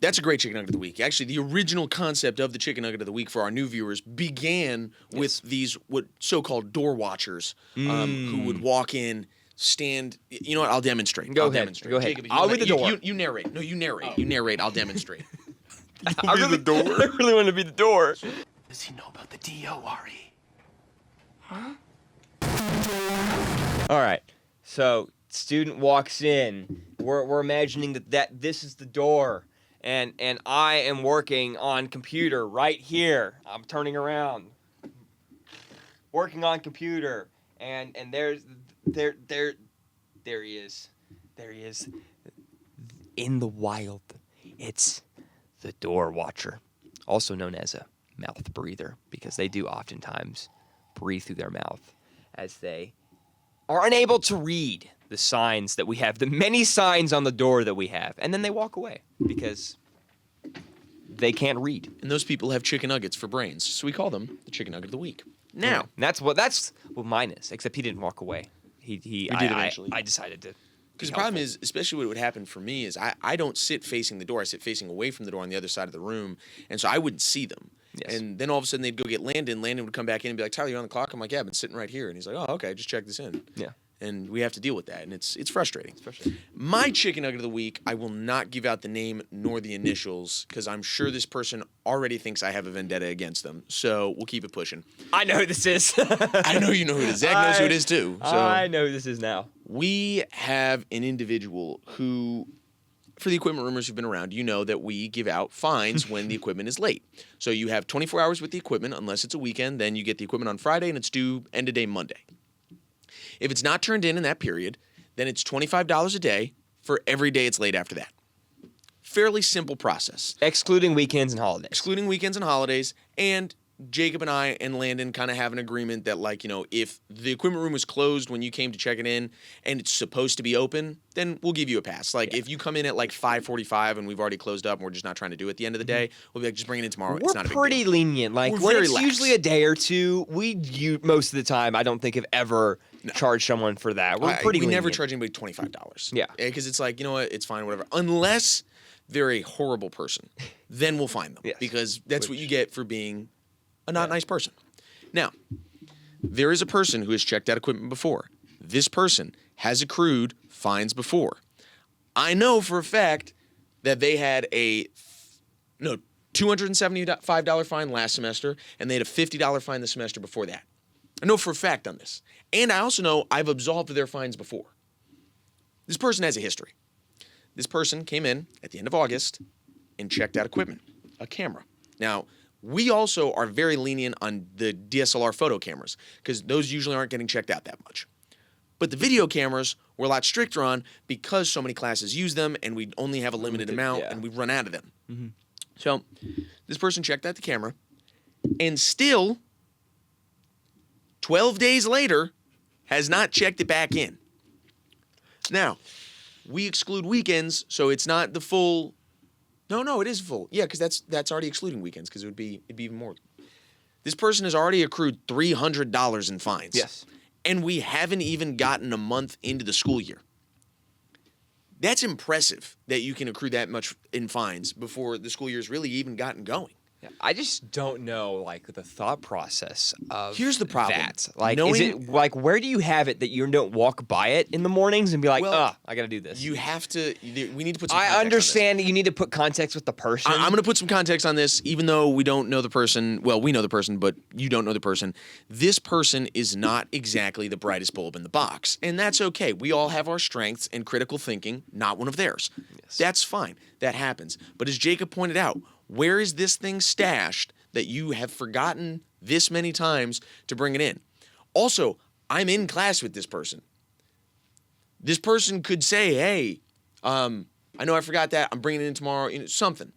that's a great chicken nugget of the week. Actually, the original concept of the chicken nugget of the week for our new viewers began with these so-called door watchers who would walk in. Stand. You know what? I'll demonstrate. Go I'll ahead. Demonstrate. Go ahead. Jacob, I'll be the door. You narrate. No, you narrate. You narrate. I'll demonstrate. I really, the door. I really want to be the door. Does he know about the D.O.R.E.? All right. So student walks in. We're imagining that this is the door, and I am working on computer right here. I'm turning around, working on computer, and there he is. There he is. In the wild, it's the door watcher, also known as a mouth breather, because they do oftentimes breathe through their mouth as they are unable to read the signs that we have, the many signs on the door that we have, and then they walk away because they can't read. And those people have chicken nuggets for brains, so we call them the chicken nugget of the week. Now, that's what mine is. Except he didn't walk away. He did eventually. I decided to. because the problem is, especially what would happen for me is I don't sit facing the door. I sit facing away from the door on the other side of the room, and so I wouldn't see them. Yes. And then all of a sudden they'd go get Landon. Landon would come back in and be like, Tyler, you on the clock? I'm like, yeah, I've been sitting right here. And he's like, oh, okay, just check this in. Yeah. And we have to deal with that, and it's frustrating. My chicken nugget of the week, I will not give out the name nor the initials because I'm sure this person already thinks I have a vendetta against them. So we'll keep it pushing. I know who this is. I know you know who it is. Zach knows who it is too. So I know who this is now. we have an individual who, for the equipment rumors who've been around, you know that we give out fines when the equipment is late. So you have 24 hours with the equipment, unless it's a weekend. Then you get the equipment on Friday, and it's due end of day Monday. If it's not turned in that period, then it's $25 a day for every day it's late after that. Fairly simple process. Excluding weekends and holidays. Excluding weekends and holidays. And Jacob and I and Landon kind of have an agreement that, like, you know, if the equipment room was closed when you came to check it in and it's supposed to be open, then we'll give you a pass. Like, if you come in at like 5:45 and we've already closed up and we're just not trying to do it at the end of the day, we'll be like, just bring it in tomorrow. It's not a big We're pretty deal. lenient. Like, We're when very it's lax. usually a day or two, most of the time, I don't think have ever charged someone for that. We're pretty We lenient. never charge anybody $25. Yeah. Because it's like, you know what, it's fine, whatever. Unless they're a horrible person, then we'll fine them. Yes. Because that's what you get for being a not nice person. Now, there is a person who has checked out equipment before. This person has accrued fines before. I know for a fact that they had a $275 fine last semester, and they had a $50 fine the semester before that. I know for a fact on this. And I also know I've absolved their fines before. This person has a history. This person came in at the end of August and checked out equipment, a camera. Now, we also are very lenient on the DSLR photo cameras because those usually aren't getting checked out that much. But the video cameras we're a lot stricter on because so many classes use them and we only have a limited amount and we run out of them. Mm-hmm. So this person checked out the camera and still 12 days later has not checked it back in. Now, we exclude weekends, so it's not the full. No, it is full. Yeah, because that's already excluding weekends, because it'd be even more. This person has already accrued $300 in fines. Yes. And we haven't even gotten a month into the school year. That's impressive that you can accrue that much in fines before the school year's really even gotten going. I just don't know, like, the thought process of Here's the problem. that. Like, is it, like, where do you have it that you don't walk by it in the mornings and be like, I got to do this? You have to, we need to put some context I understand that you need to put context with the person. I'm going to put some context on this, even though we don't know the person. Well, we know the person, but you don't know the person. This person is not exactly the brightest bulb in the box, and that's okay. We all have our strengths, and critical thinking, not one of theirs. Yes. That's fine. That happens. But as Jacob pointed out, where is this thing stashed that you have forgotten this many times to bring it in? Also, I'm in class with this person. This person could say, hey, I know I forgot that. I'm bringing it in tomorrow, something.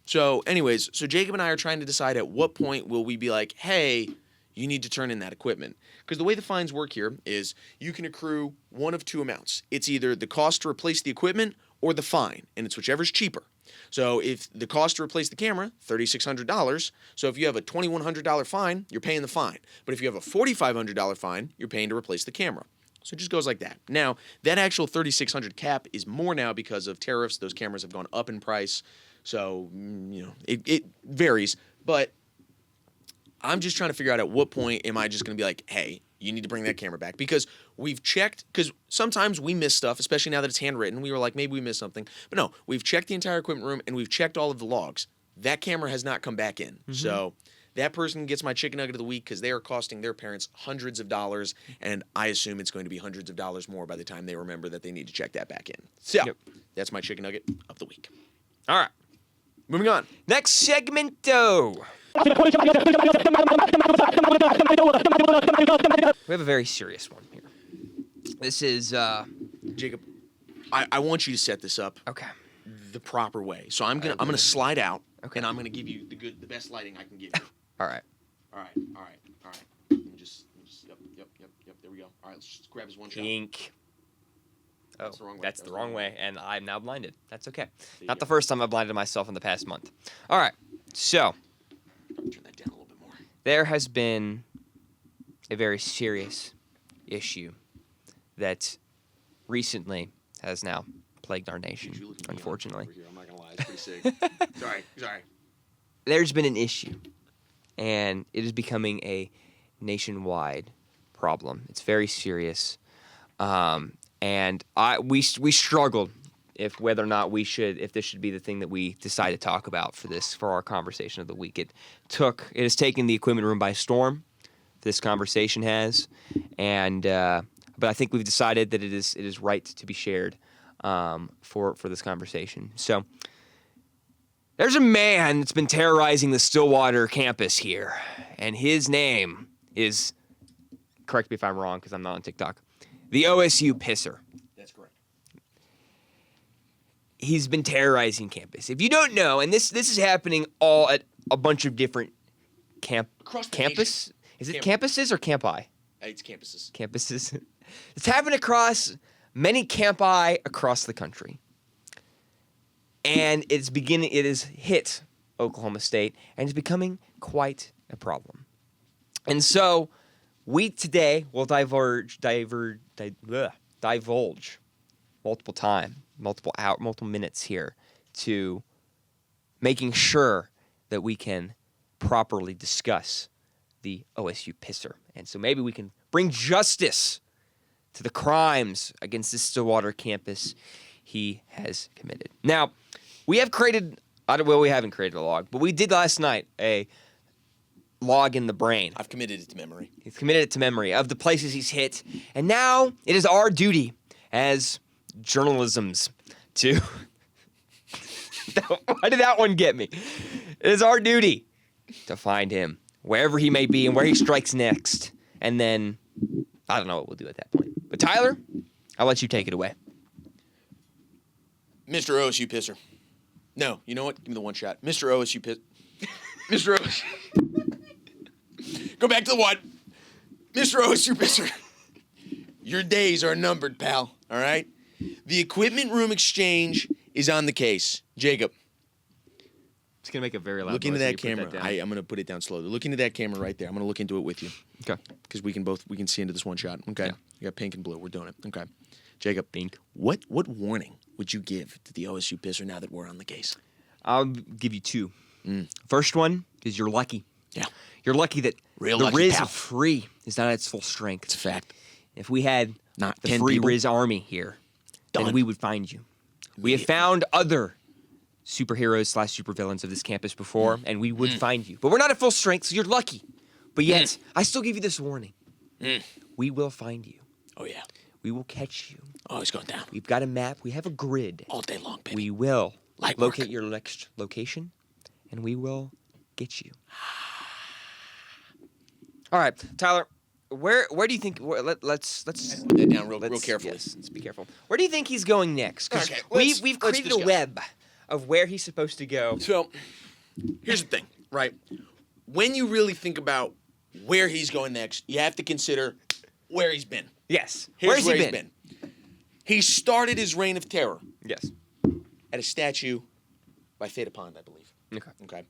So anyways, Jacob and I are trying to decide at what point will we be like, hey, you need to turn in that equipment. Because the way the fines work here is you can accrue one of two amounts. It's either the cost to replace the equipment or the fine, and it's whichever's cheaper. So if the cost to replace the camera, $3,600. So if you have a $2,100 fine, you're paying the fine. But if you have a $4,500 fine, you're paying to replace the camera. So it just goes like that. Now, that actual $3,600 cap is more now because of tariffs. Those cameras have gone up in price. So, it varies. But I'm just trying to figure out at what point am I just going to be like, hey, you need to bring that camera back. Because we've checked, because sometimes we miss stuff, especially now that it's handwritten. We were like, maybe we missed something. But no, we've checked the entire equipment room and we've checked all of the logs. That camera has not come back in. Mm-hmm. So that person gets my chicken nugget of the week because they are costing their parents hundreds of dollars. And I assume it's going to be hundreds of dollars more by the time they remember that they need to check that back in. So that's my chicken nugget of the week. All right. Moving on. Next segmento. We have a very serious one here. This is Jacob, I want you to set this up the proper way. So I'm gonna slide out and I'm gonna give you the best lighting I can give you. All right. Yep, there we go. All right, let's just grab his one shot. Pink. Oh, That's the wrong way. That's the wrong way, and I'm now blinded. That's okay. Not the first time I've blinded myself in the past month. All right, so Turn that down a little bit more. there has been a very serious issue that recently has now plagued our nation, unfortunately. I'm not gonna lie, it's pretty sick. Sorry. there's been an issue, and it is becoming a nationwide problem. It's very serious, and we struggled whether or not if this should be the thing that we decide to talk about for our conversation of the week. It has taken the equipment room by storm. This conversation has, and but I think we've decided that it is right to be shared for this conversation. So there's a man that's been terrorizing the Stillwater campus here, and his name is, correct me if I'm wrong because I'm not on TikTok, the OSU Pisser. That's correct. He's been terrorizing campus. If you don't know, and this is happening all at a bunch of different Across the campus. nation. Is it campuses or campi? It's campuses. Campuses. It's happened across many campi across the country. And it has hit Oklahoma State and is becoming quite a problem. And so we today will divulge multiple minutes here to making sure that we can properly discuss the OSU Pisser. And so maybe we can bring justice to the crimes against this Stillwater campus he has committed. Now, we haven't created a log, but we did last night a log in the brain. I've committed it to memory. He's committed it to memory of the places he's hit. And now it is our duty as journalisms to... Why did that one get me? It is our duty to find him wherever he may be and where he strikes next. And then, I don't know what we'll do at that point. But Tyler, I'll let you take it away. Mr. OSU Pisser. No, you know what? Give me the one shot. Mr. OSU Pisser. Mr. OSU. Go back to the one. Mr. OSU Pisser. Your days are numbered, pal. All right? The equipment room exchange is on the case. Jacob. It's going to make a very loud Look noise into when that you put camera. that down. I'm going to put it down slowly. Look into that camera right there. I'm going to look into it with you. Okay. Because we can see into this one shot. Okay. Yeah. You got pink and blue. We're doing it. Okay. Jacob. Pink. What warning would you give to the OSU Pisser now that we're on the case? I'll give you two. First one is you're lucky. Yeah. You're lucky that Real the lucky, Riz pal. free is not at its full strength. It's a fact. If we had Not the 10 free people. Riz army here, then Done. we would find you. We have found other superheroes / supervillains of this campus before, and we would find you. But we're not at full strength, so you're lucky. But yet, I still give you this warning. We will find you. Oh, yeah. We will catch you. Oh, he's going down. We've got a map. We have a grid. All day long, baby. We will Light work. locate your next location, and we will get you. All right, Tyler. Where do you think? Let's Put that down real let's- carefully. Yes, let's be careful. Where do you think he's going next? 'Cause Okay, we've let's created a discuss. web of where he's supposed to go. So, here's the thing, right? When you really think about where he's going next, you have to consider where he's been. Yes. Here's Where's he been? He started his reign of terror Yes. at a statue by Theta Pond, I believe. Okay. Okay.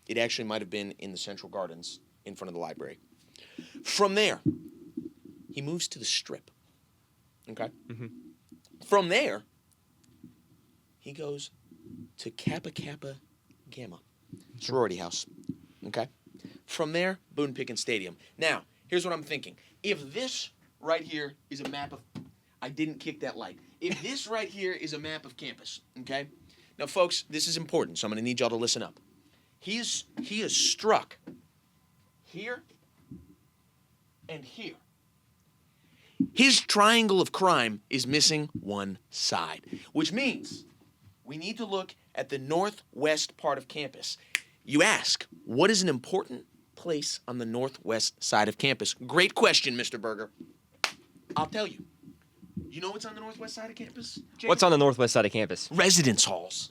It actually might have been in the Central Gardens in front of the library. From there, he moves to the Strip. Okay. From there, he goes to Kappa Kappa Gamma sorority house. Okay. From there, Boone Pickens Stadium. Now, here's what I'm thinking. If this right here is a map of, I didn't kick that light. If this right here is a map of campus, okay. Now, folks, this is important, so I'm going to need y'all to listen up. He is struck here and here. His triangle of crime is missing one side, which means we need to look at the northwest part of campus. You ask, what is an important place on the northwest side of campus? Great question, Mr. Berger. I'll tell you. You know what's on the northwest side of campus, Jacob? What's on the northwest side of campus? Residence halls.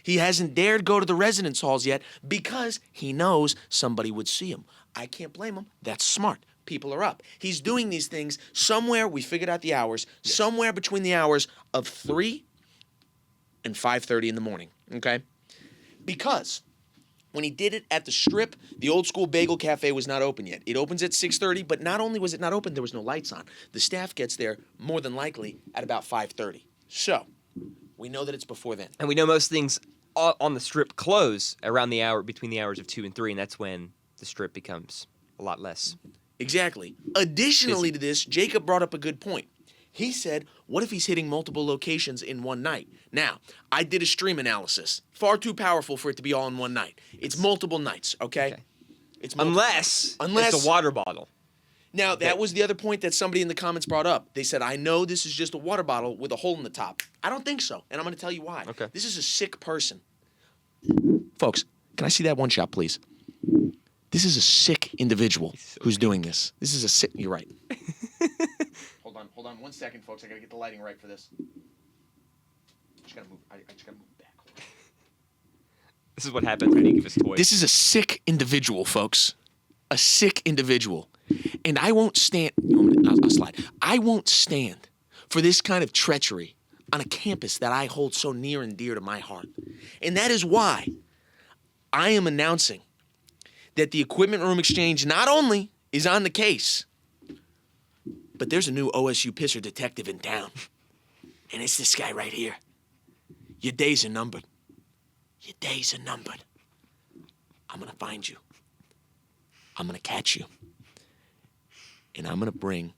He hasn't dared go to the residence halls yet because he knows somebody would see him. I can't blame him. That's smart. People are up. He's doing these things somewhere, we figured out the hours, somewhere between the hours of 3 and 5:30 in the morning, okay? Because when he did it at the Strip, the old school bagel cafe was not open yet. It opens at 6:30, but not only was it not open, there was no lights on. The staff gets there more than likely at about 5:30. So, we know that it's before then. And we know most things on the strip close around the hour between the hours of 2 and 3, and that's when the strip becomes a lot less. Exactly. Additionally to this, Jacob brought up a good point. He said, what if he's hitting multiple locations in one night? Now, I did a stream analysis. Far too powerful for it to be all in one night. It's multiple nights, okay? It's multiple Unless nights. it's a water bottle. Now, that was the other point that somebody in the comments brought up. They said, I know this is just a water bottle with a hole in the top. I don't think so, and I'm going to tell you why. Okay. This is a sick person. Folks, can I see that one shot, please? This is a sick individual who's doing this. This is a sick... You're right. Hold on 1 second, folks. I got to get the lighting right for this. I just got to move back. Hold on. This is what happens when you give us toys. This is a sick individual, folks. A sick individual. And I won't stand... I'll slide. I won't stand for this kind of treachery on a campus that I hold so near and dear to my heart. And that is why I am announcing that the Equipment Room Exchange not only is on the case, but there's a new OSU pisser detective in town. And it's this guy right here. Your days are numbered. Your days are numbered. I'm going to find you. I'm going to catch you. And I'm going to bring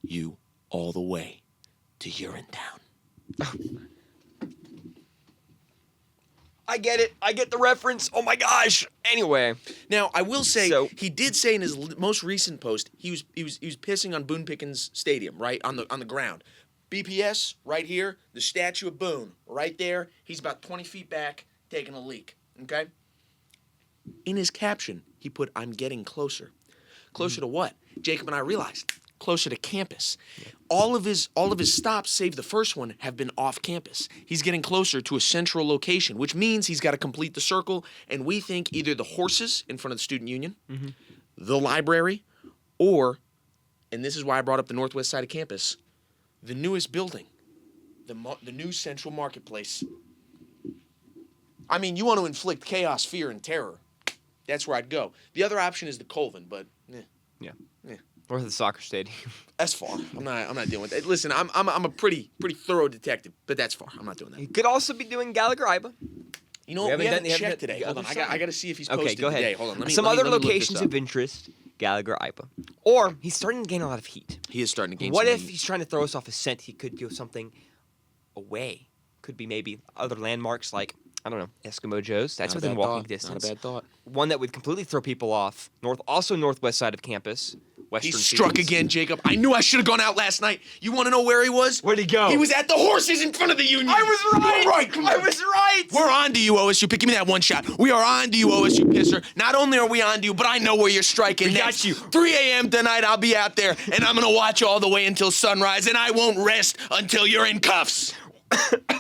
you all the way to Urinetown. I get it. I get the reference. Oh my gosh. Anyway. Now, I will say, So- he did say in his most recent post, he was pissing on Boone Pickens Stadium, right, on the ground. BPS, right here, the statue of Boone, right there. He's about 20 feet back, taking a leak, okay? In his caption, he put, I'm getting closer. Closer to what? Jacob and I realized, closer to campus. All of his stops, save the first one, have been off campus. He's getting closer to a central location, which means he's got to complete the circle, and we think either the horses in front of the student union, the library, or, and this is why I brought up the northwest side of campus, the newest building, the new central marketplace. I mean, you want to inflict chaos, fear, and terror. That's where I'd go. The other option is the Colvin, but Yeah. Or the soccer stadium. that's far. I'm not dealing with it. Listen, I'm a pretty thorough detective, but that's far. I'm not doing that. You could also be doing Gallagher Iba. You know what? We haven't checked done today. the Hold on. other I got to see if he's posted Okay, go ahead. today. Hold on. Let me, Some let me- other let me look locations this up. of interest, Gallagher Iba. Or he's starting to gain a lot of heat. He is starting to gain What some if heat. he's trying to throw us off a scent? He could go something away. Could be maybe other landmarks like, I don't know, Eskimo Joe's. That's Not a within bad walking thought. distance. Not a bad thought. One that would completely throw people off. Also northwest side of campus. Western He struck Fields. again, Jacob. I knew I should have gone out last night. You want to know where he was? Where'd he go? He was at the horses in front of the union. I was right. You're right. Come on. I was right. We're on to you, OSU. Give me that one shot. We are on to you, OSU pisser. Not only are we on to you, but I know where you're striking We got next. you. 3 a.m. tonight, I'll be out there, and I'm going to watch all the way until sunrise, and I won't rest until you're in cuffs.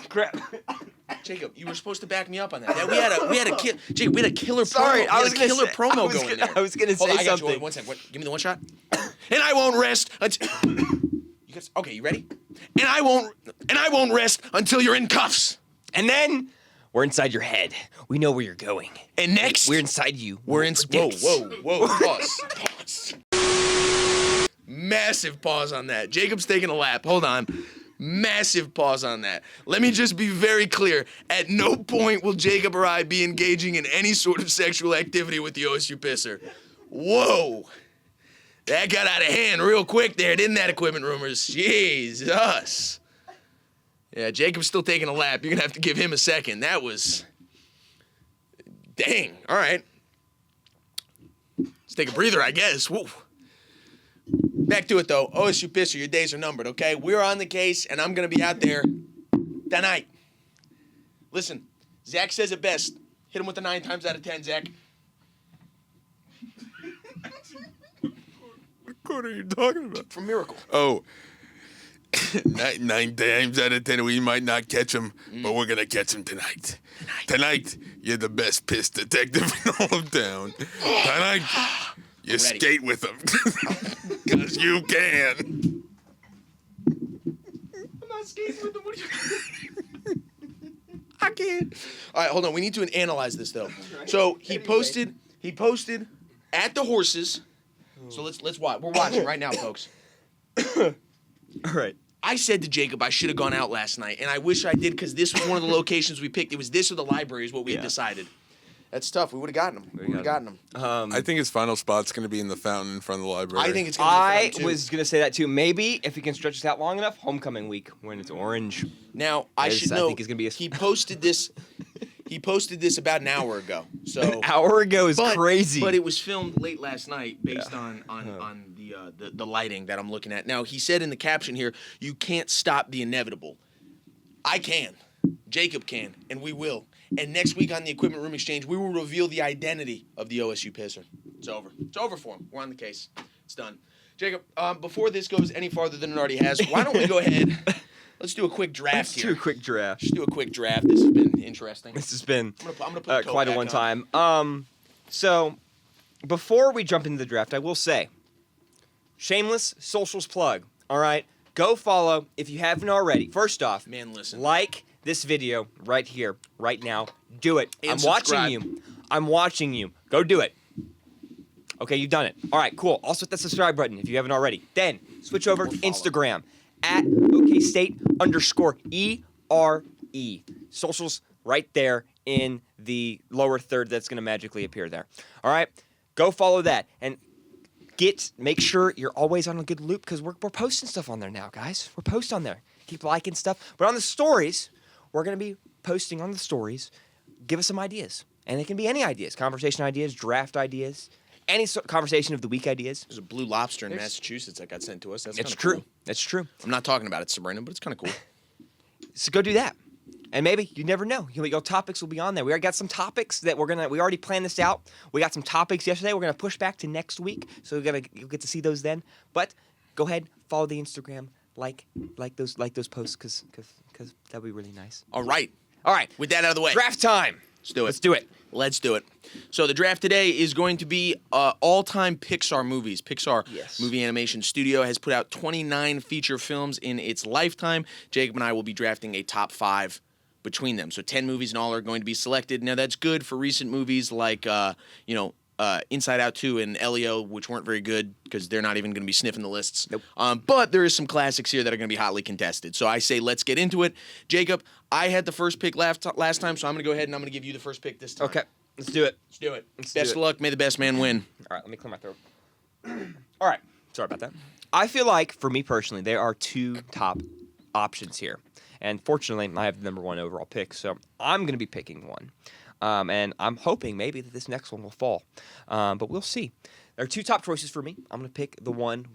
Crap. Jacob, you were supposed to back me up on that. Yeah, we had a killer Sorry, promo. I We was had a gonna killer say- promo I was going gonna- there. I was gonna Hold on, say I got you. something. Wait, 1 second. Give me the one shot. And I won't rest until okay, you ready? And I won't rest until you're in cuffs. And then we're inside your head. We know where you're going. And next We're inside you. We're in. Dicks. Whoa. Pause. Massive pause on that. Jacob's taking a lap. Hold on. Massive pause on that. Let me just be very clear. At no point will Jacob or I be engaging in any sort of sexual activity with the OSU pisser. Whoa. That got out of hand real quick there, didn't that, Equipment Rumors? Jesus. Yeah, Jacob's still taking a lap. You're going to have to give him a second. That was... Dang. All right. Let's take a breather, I guess. Woo. Back to it, though. OSU Pisser, your days are numbered, okay? We're on the case, and I'm going to be out there tonight. Listen, Zach says it best. Hit him with the 9 times out of 10, Zach. What quote are you talking about? From Miracle. Oh, 9 times out of 10, we might not catch him, but we're going to catch him tonight. Tonight, you're the best piss detective in all of town. Tonight, you ready. skate with him. Because you can. I'm not skating with him. What are you I can't. All right, hold on. We need to analyze this, though. So he posted at the horses. So let's watch. We're watching right now, folks. All right. I said to Jacob I should have gone out last night, and I wish I did because this was one of the locations we picked. It was this or the library is what we had decided. That's tough. We would have gotten him. We would have gotten him. I think his final spot's going to be in the fountain in front of the library. I think it's going to be the I fountain, too. was going to say that too. Maybe if he can stretch this out long enough, homecoming week when it's orange. Now, I should know, think is gonna be he posted this about an hour ago. So An hour ago is crazy. But it was filmed late last night based on the lighting that I'm looking at. Now, he said in the caption here, you can't stop the inevitable. I can. Jacob can, and we will. And next week on the Equipment Room Exchange, we will reveal the identity of the OSU pisser. It's over. It's over for him. We're on the case. It's done. Jacob, before this goes any farther than it already has, why don't we go ahead? Let's do a quick draft Let's here. do a quick draft. Just do a quick draft. This has been interesting. This has been I'm gonna put the coat quite a back one on. time. So, before we jump into the draft, I will say, shameless socials plug. All right, go follow if you haven't already. First off, Man, listen. like this video right here, right now. Do it. And I'm subscribe. watching you. I'm watching you. Go do it. Okay, you've done it. All right, cool. Also hit that subscribe button if you haven't already. Then switch over to follow. Instagram at OKState_ERE. Socials right there in the lower third. That's going to magically appear there. All right, go follow that and make sure you're always on a good loop because we're posting stuff on there now, guys. We're posting on there. Keep liking stuff. But on the stories, we're going to be posting on the stories. Give us some ideas. And it can be any ideas. Conversation ideas, draft ideas, any sort of conversation of the week ideas. There's a blue lobster in Massachusetts that got sent to us. That's It's kinda true. Cool. That's true. I'm not talking about it, Sabrina, but it's kind of cool. So go do that. And maybe, you never know. Your topics will be on there. We already got some topics that we already planned this out. We got some topics yesterday. We're going to push back to next week. So you'll get to see those then. But go ahead, follow the Instagram, like those posts because that'd be really nice. All right. With that out of the way. Draft time. Let's do it. Let's do it. Let's do it. So the draft today is going to be all-time Pixar movies. Pixar Movie Animation Studio has put out 29 feature films in its lifetime. Jacob and I will be drafting a top 5 between them. So 10 movies in all are going to be selected. Now that's good for recent movies like Inside Out 2 and Elio, which weren't very good because they're not even going to be sniffing the lists. Nope. But there is some classics here that are going to be hotly contested. So I say let's get into it. Jacob, I had the first pick last time, so I'm going to go ahead and I'm going to give you the first pick this time. Okay. Let's do it. Let's do it. Let's Best do of luck. May the best man win. All right, let me clear my throat. All right. Sorry about that. I feel like, for me personally, there are 2 top options here. And fortunately, I have the number 1 overall pick, so I'm going to be picking one. And I'm hoping maybe that this next one will fall. But we'll see. There are 2 top choices for me. I'm going to pick the one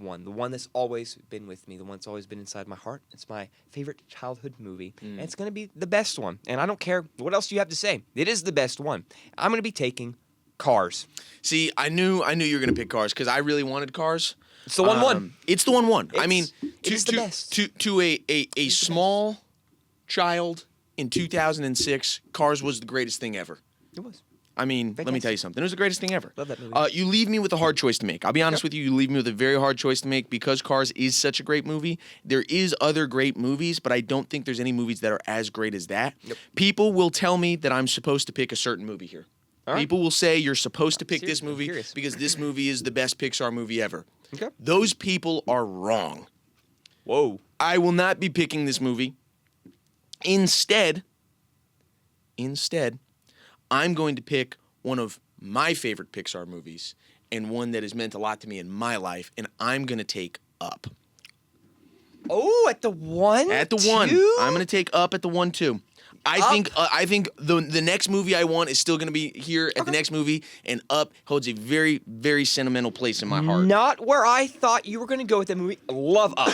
that's always been with me, the one that's always been inside my heart. It's my favorite childhood movie, and it's going to be the best one. And I don't care what else you have to say. It is the best one. I'm going to be taking Cars. See, I knew you were going to pick Cars because I really wanted Cars. It's the one. It's the one. I mean, it's the best. To a small child in 2006, Cars was the greatest thing ever. It was. I mean, let me tell you something. It was the greatest thing ever. Love that movie. You leave me with a hard choice to make. I'll be honest with you. You leave me with a very hard choice to make because Cars is such a great movie. There is other great movies, but I don't think there's any movies that are as great as that. Yep. People will tell me that I'm supposed to pick a certain movie here. All right. People will say you're supposed to pick this I'm movie curious. because this movie is the best Pixar movie ever. Okay. Those people are wrong. Whoa. I will not be picking this movie. Instead, I'm going to pick one of my favorite Pixar movies and one that has meant a lot to me in my life, and I'm going to take Up. Oh, at the 1? At the 1. I'm going to take Up at the 1 too. I think the next movie I want is still going to be here at the next movie, and Up holds a very, very sentimental place in my heart. Not where I thought you were going to go with that movie. Love Up.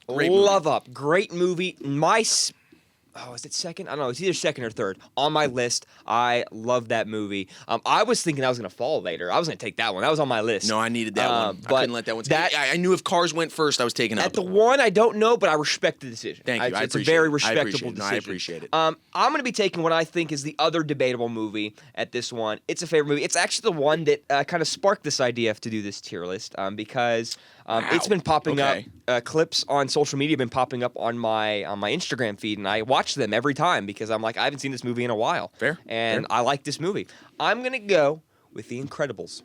Great movie. Love Up. Great movie. Is it second? I don't know. It's either second or third on my list. I love that movie. I was thinking I was going to fall later. I was going to take that one. That was on my list. No, I needed that one. But I couldn't let that one. I knew if Cars went first, I was taking Up. At the 1, I don't know, but I respect the decision. Thank you. It's a very respectable decision. No, I appreciate it. I'm going to be taking what I think is the other debatable movie at this one. It's a favorite movie. It's actually the one that kind of sparked this idea to do this tier list because it's been popping up. Clips on social media have been popping up on my Instagram feed, and I watch them every time because I'm like, I haven't seen this movie in a while. Fair. And I like this movie. I'm going to go with The Incredibles.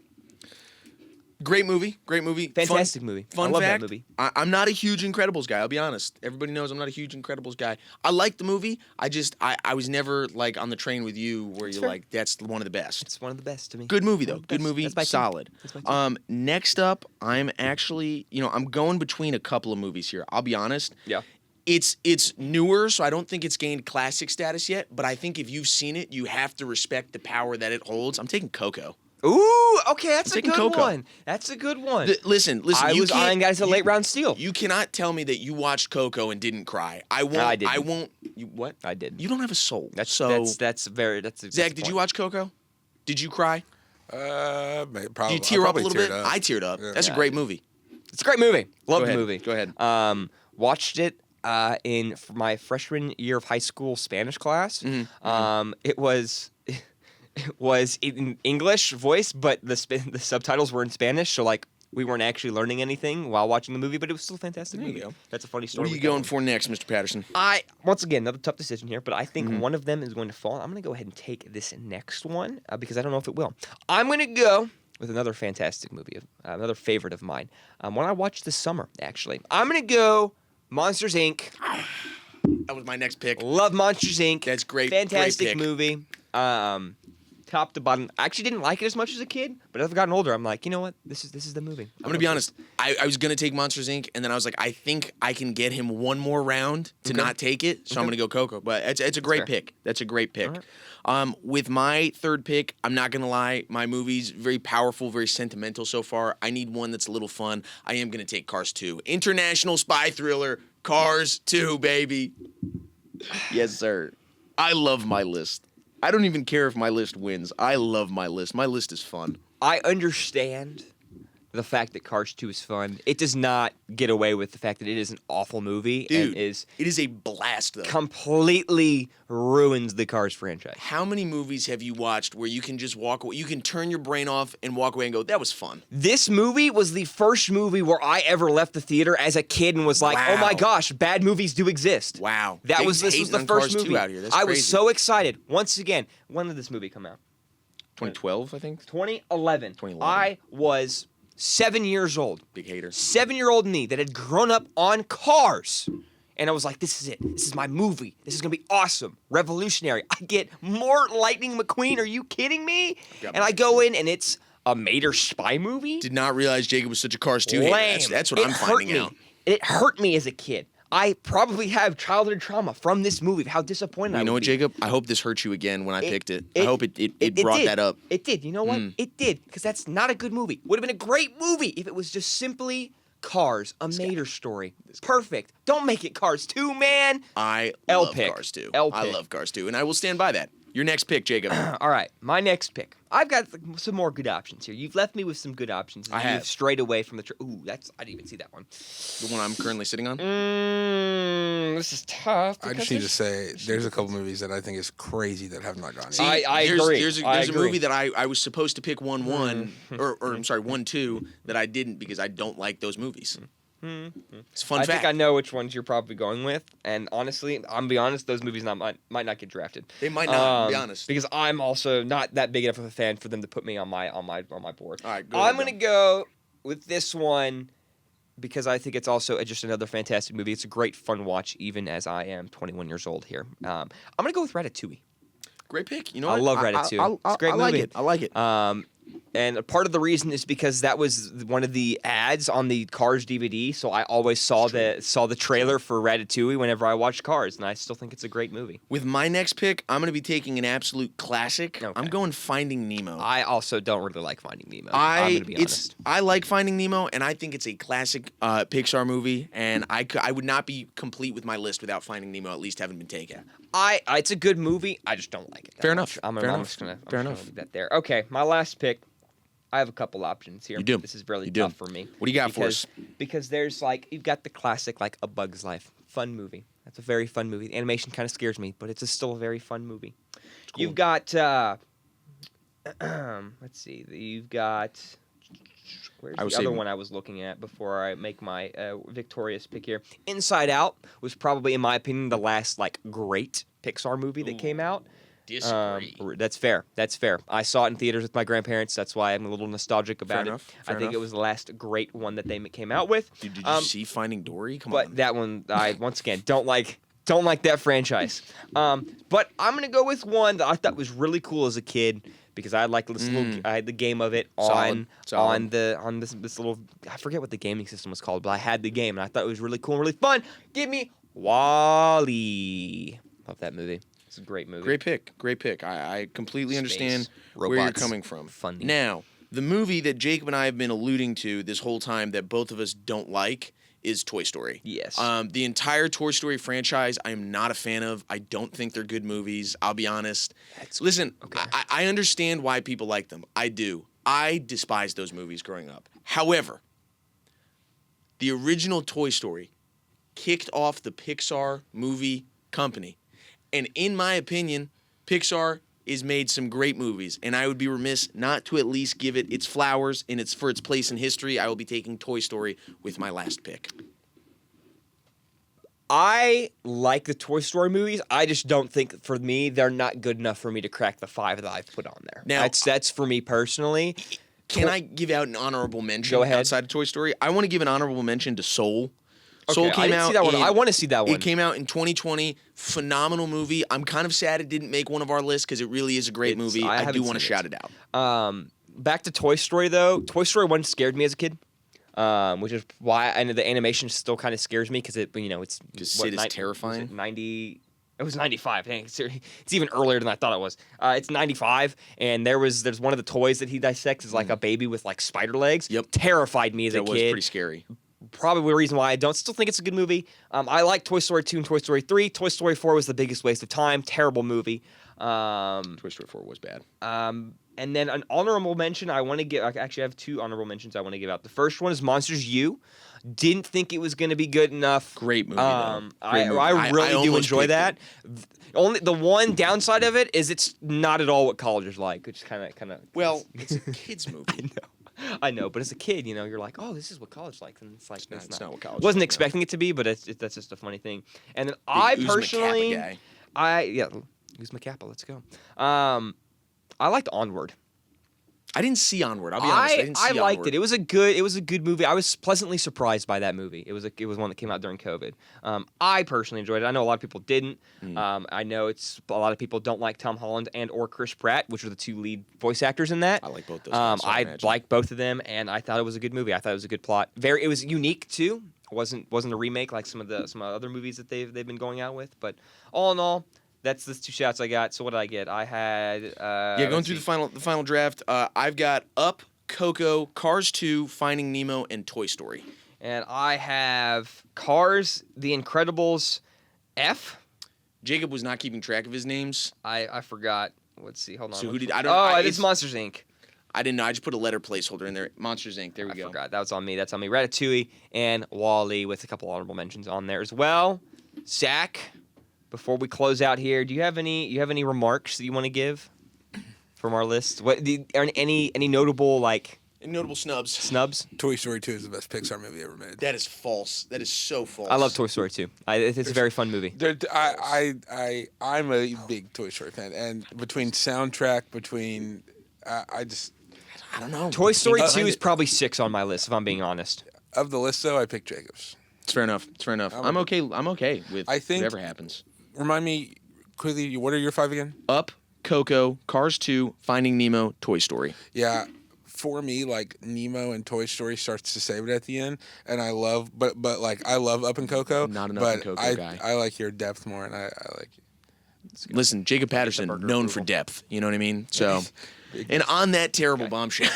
Great movie. Great movie. Fantastic movie. Fun I love fact, that movie. I'm not a huge Incredibles guy. I'll be honest. Everybody knows I'm not a huge Incredibles guy. I like the movie. I was never like on the train with you where you're fair. like, that's one of the best. It's one of the best to me. Good movie though. One of the Good best. movie. That's my two. Solid. That's my two. Next up, I'm actually, I'm going between a couple of movies here. I'll be honest. Yeah. It's newer, so I don't think it's gained classic status yet. But I think if you've seen it, you have to respect the power that it holds. I'm taking Coco. Ooh, okay, that's a taking good Coco. one. That's a good one. Listen. I you was can't- eyeing guys a late round steal. You cannot tell me that you watched Coco and didn't cry. I won't. I didn't. I won't. You what? I did. You don't have a soul. That's so. that's very that's. Zach, did you watch Coco? Did you cry? Probably. Did you tear up a little bit? I teared up. Yeah. That's a Yeah. great movie. It's a great movie. Love Go the ahead. movie. Go ahead. Watched it in my freshman year of high school Spanish class. It was in English voice, but the subtitles were in Spanish, so like we weren't actually learning anything while watching the movie, but it was still a fantastic There you movie. go. That's a funny story. What are you with that going one. for next, Mr. Patterson? Once again, another tough decision here, but I think one of them is going to fall. I'm going to go ahead and take this next one because I don't know if it will. I'm going to go with another fantastic movie, another favorite of mine. One I watched this summer, actually. I'm going to go Monsters, Inc. That was my next pick. Love Monsters, Inc. That's great. Fantastic Great pick. movie. Top to bottom. I actually didn't like it as much as a kid, but as I've gotten older, I'm like, you know what? This is the movie. I'm gonna be honest. I was gonna take Monsters Inc. and then I was like, I think I can get him one more round to not take it, so I'm gonna go Coco. But it's a great fair. pick. That's a great pick. With my third pick, I'm not gonna lie, my movie's very powerful, very sentimental so far. I need one that's a little fun. I am gonna take Cars 2, international spy thriller. Cars 2, baby. Yes, sir. I love my list. I don't even care if my list wins. I love my list. My list is fun. I understand the fact that Cars 2 is fun. It does not get away with the fact that it is an awful movie Dude, and is it is a blast, though. completely ruins the Cars franchise. How many movies have you watched where you can just walk away? You can turn your brain off and walk away and go, that was fun. This movie was the first movie where I ever left the theater as a kid and was like, Wow. "Oh my gosh, bad movies do exist." Wow. This Jake's was hating the on first Cars 2 movie out here. That's I crazy. was so excited. Once again, when did this movie come out? 2012, I think. 2011. 2011. I was 7 years old. Big hater. 7-year-old me that had grown up on Cars. And I was like, this is it. This is my movie. This is going to be awesome. Revolutionary. I get more Lightning McQueen. Are you kidding me? Got And I go in and it's a Mater spy movie. Did not realize Jacob was such a Cars 2 hater. Lame. That's what It I'm hurt finding me. out. It hurt me as a kid. I probably have childhood trauma from this movie, of how disappointed I You know would what, be. Jacob? I hope this hurts you again when I picked it. I hope it it brought did. that up. It did. You know what? It did. Because that's not a good movie. Would have been a great movie if it was just simply Cars, a Mater story. Perfect. Don't make it Cars 2, man. I L love pick. Cars 2. L I pick. love Cars 2, and I will stand by that. Your next pick, Jacob. All right, my next pick. I've got some more good options here. You've left me with some good options. I have. You've strayed away from the. Ooh, I didn't even see that one. The one I'm currently sitting on. This is tough. I just need to say, there's a couple movies that I think is crazy that have not gone yet. See, I there's, agree. There's, a, I there's a agree. movie that I was supposed to pick 1-1, or I'm sorry, 1-2, that I didn't because I don't like those movies. It's a fun I fact. think I know which ones you're probably going with, and honestly, I'm gonna be honest, those movies might not get drafted. They might not, to be honest. because I'm also not that big enough of a fan for them to put me on my board. All right, go I'm ahead, gonna go with this one because I think it's also just another fantastic movie. It's a great fun watch, even as I am 21 years old here. I'm gonna go with Ratatouille. Great pick. You know I what? love Ratatouille. It's a great I like movie. it. I like it. And a part of the reason is because that was one of the ads on the Cars DVD, so I always saw the trailer for Ratatouille whenever I watched Cars, and I still think it's a great movie. With my next pick, I'm going to be taking an absolute classic. Okay. I'm going Finding Nemo. I also don't really like Finding Nemo. I'm gonna be honest. I like Finding Nemo, and I think it's a classic Pixar movie. And I would not be complete with my list without Finding Nemo at least having been taken. It's a good movie. I just don't like it. that Fair much. enough. I'm Fair just enough. gonna Fair I'm enough. just gonna leave that there. Okay, my last pick. I have a couple options here. You do. This is really You do. tough for me. What do you got for us? Because there's you've got the classic A Bug's Life, fun movie. That's a very fun movie. The animation kind of scares me, but it's still a very fun movie. Cool. You've got let's see. You've got where's I would the say- other one I was looking at before I make my victorious pick here? Inside Out was probably, in my opinion, the last great Pixar movie that came out. Disagree. That's fair. That's fair. I saw it in theaters with my grandparents. That's why I'm a little nostalgic about it. Fair I think it was the last great one that they came out with. Did you see Finding Dory? Come But on. that one, I once again don't like that franchise. But I'm gonna go with one that I thought was really cool as a kid because I had like this little, I had the game of it on this little, I forget what the gaming system was called, but I had the game and I thought it was really cool and really fun. Give me Wall-E. Love that movie. It's a great movie. Great pick. I completely Space, understand where you're robots, coming from. funny. Now, the movie that Jacob and I have been alluding to this whole time that both of us don't like is Toy Story. Yes. The entire Toy Story franchise, I am not a fan of. I don't think they're good movies. I'll be honest. Listen, okay. I understand why people like them. I do. I despised those movies growing up. However, the original Toy Story kicked off the Pixar movie company. And in my opinion, Pixar has made some great movies, and I would be remiss not to at least give it its flowers and for its place in history. I will be taking Toy Story with my last pick. I like the Toy Story movies. I just don't think, for me, they're not good enough for me to crack the 5 that I've put on there. Now, that's for me personally. Can I give out an honorable mention Go ahead. outside of Toy Story? I want to give an honorable mention to Soul. Okay, Soul I came didn't out. see that one. I want to see that one. It came out in 2020. Phenomenal movie. I'm kind of sad it didn't make one of our lists because it really is a great movie. I do want to shout it out. Back to Toy Story, though. Toy Story 1 scared me as a kid, which is why I know the animation still kind of scares me because it's Because Sid is terrifying. 90. It was 95. Dang, it's even earlier than I thought it was. It's 95, and there's one of the toys that he dissects is like a baby with like spider legs. Yep. Terrified me as a kid. That was pretty scary. Probably the reason why I don't still think it's a good movie. I like Toy Story 2 and Toy Story 3. Toy Story 4 was the biggest waste of time. Terrible movie. Toy Story 4 was bad. And then an honorable mention I want to give. Actually, I have 2 honorable mentions I want to give out. The first one is Monsters U. Didn't think it was going to be good enough. Great movie, though. I I really do almost enjoy picked that. Only the one downside of it is it's not at all what college is like, which kind of. Well, it's a kids movie. I know, but as a kid, you're like, oh, this is what college is like, and it's like It's not what college Wasn't is like, expecting it to be, but that's just a funny thing. And then Big Uzma personally, Kappa guy. Uzma Kappa, let's go. I liked Onward. I didn't see Onward. I'll be honest. I didn't see I liked Onward. it. It was a good movie. I was pleasantly surprised by that movie. It was one that came out during COVID. I personally enjoyed it. I know a lot of people didn't. I know a lot of people don't like Tom Holland and or Chris Pratt, which are the 2 lead voice actors in that. I like both those guys, so I I imagine. like both of them, and I thought it was a good movie. I thought it was a good plot. It was unique too. It wasn't a remake like some other movies that they've been going out with. But all in all, that's the 2 shots I got. So what did I get? I had Going through the final draft. I've got Up, Coco, Cars 2, Finding Nemo, and Toy Story. And I have Cars, The Incredibles, F. Jacob was not keeping track of his names. I forgot. Let's see. Hold on. So who Which did- one? I don't- it's Monsters Inc. I didn't know. I just put a letter placeholder in there. Monsters Inc. There we I go. forgot. That was on me. That's on me. Ratatouille and Wall-E with a couple honorable mentions on there as well. Zach, before we close out here, do you have any remarks that you want to give from our list? Any notable Notable snubs. snubs? Toy Story 2 is the best Pixar movie ever made. That is false. That is so false. I love Toy Story 2. It's a very fun movie. I'm a big Toy Story fan, and between soundtrack, I don't know. Toy Story 2 is probably 6 on my list, if I'm being honest. of the list though, I picked Jacobs. It's fair enough. I'm okay with I think- whatever happens. Remind me quickly, what are your 5 again? Up, Coco, Cars 2, Finding Nemo, Toy Story. Yeah, for me, like Nemo and Toy Story starts to save it at the end, and I love, but like I love Up and Coco. Not an Up but and Coco guy. I like your depth more, and I like you. Listen, Jacob Patterson, burger known approval. for depth. You know what I mean? So, and on that terrible bombshell,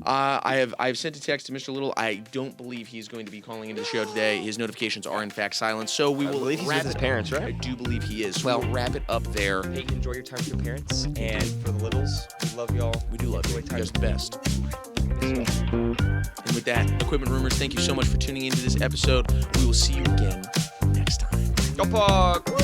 I've sent a text to Mr. Little. I don't believe he's going to be calling into the show today. His notifications are in fact silent. So we will believe he's wrap with his it. parents, right? I do believe he is. Well- We'll wrap it up there. Peyton, enjoy your time with your parents, and for the littles, we love y'all. We do love you. Enjoy You're time. just the best. And with that, Equipment Rumors, thank you so much for tuning into this episode. We will see you again next time. Go Puck!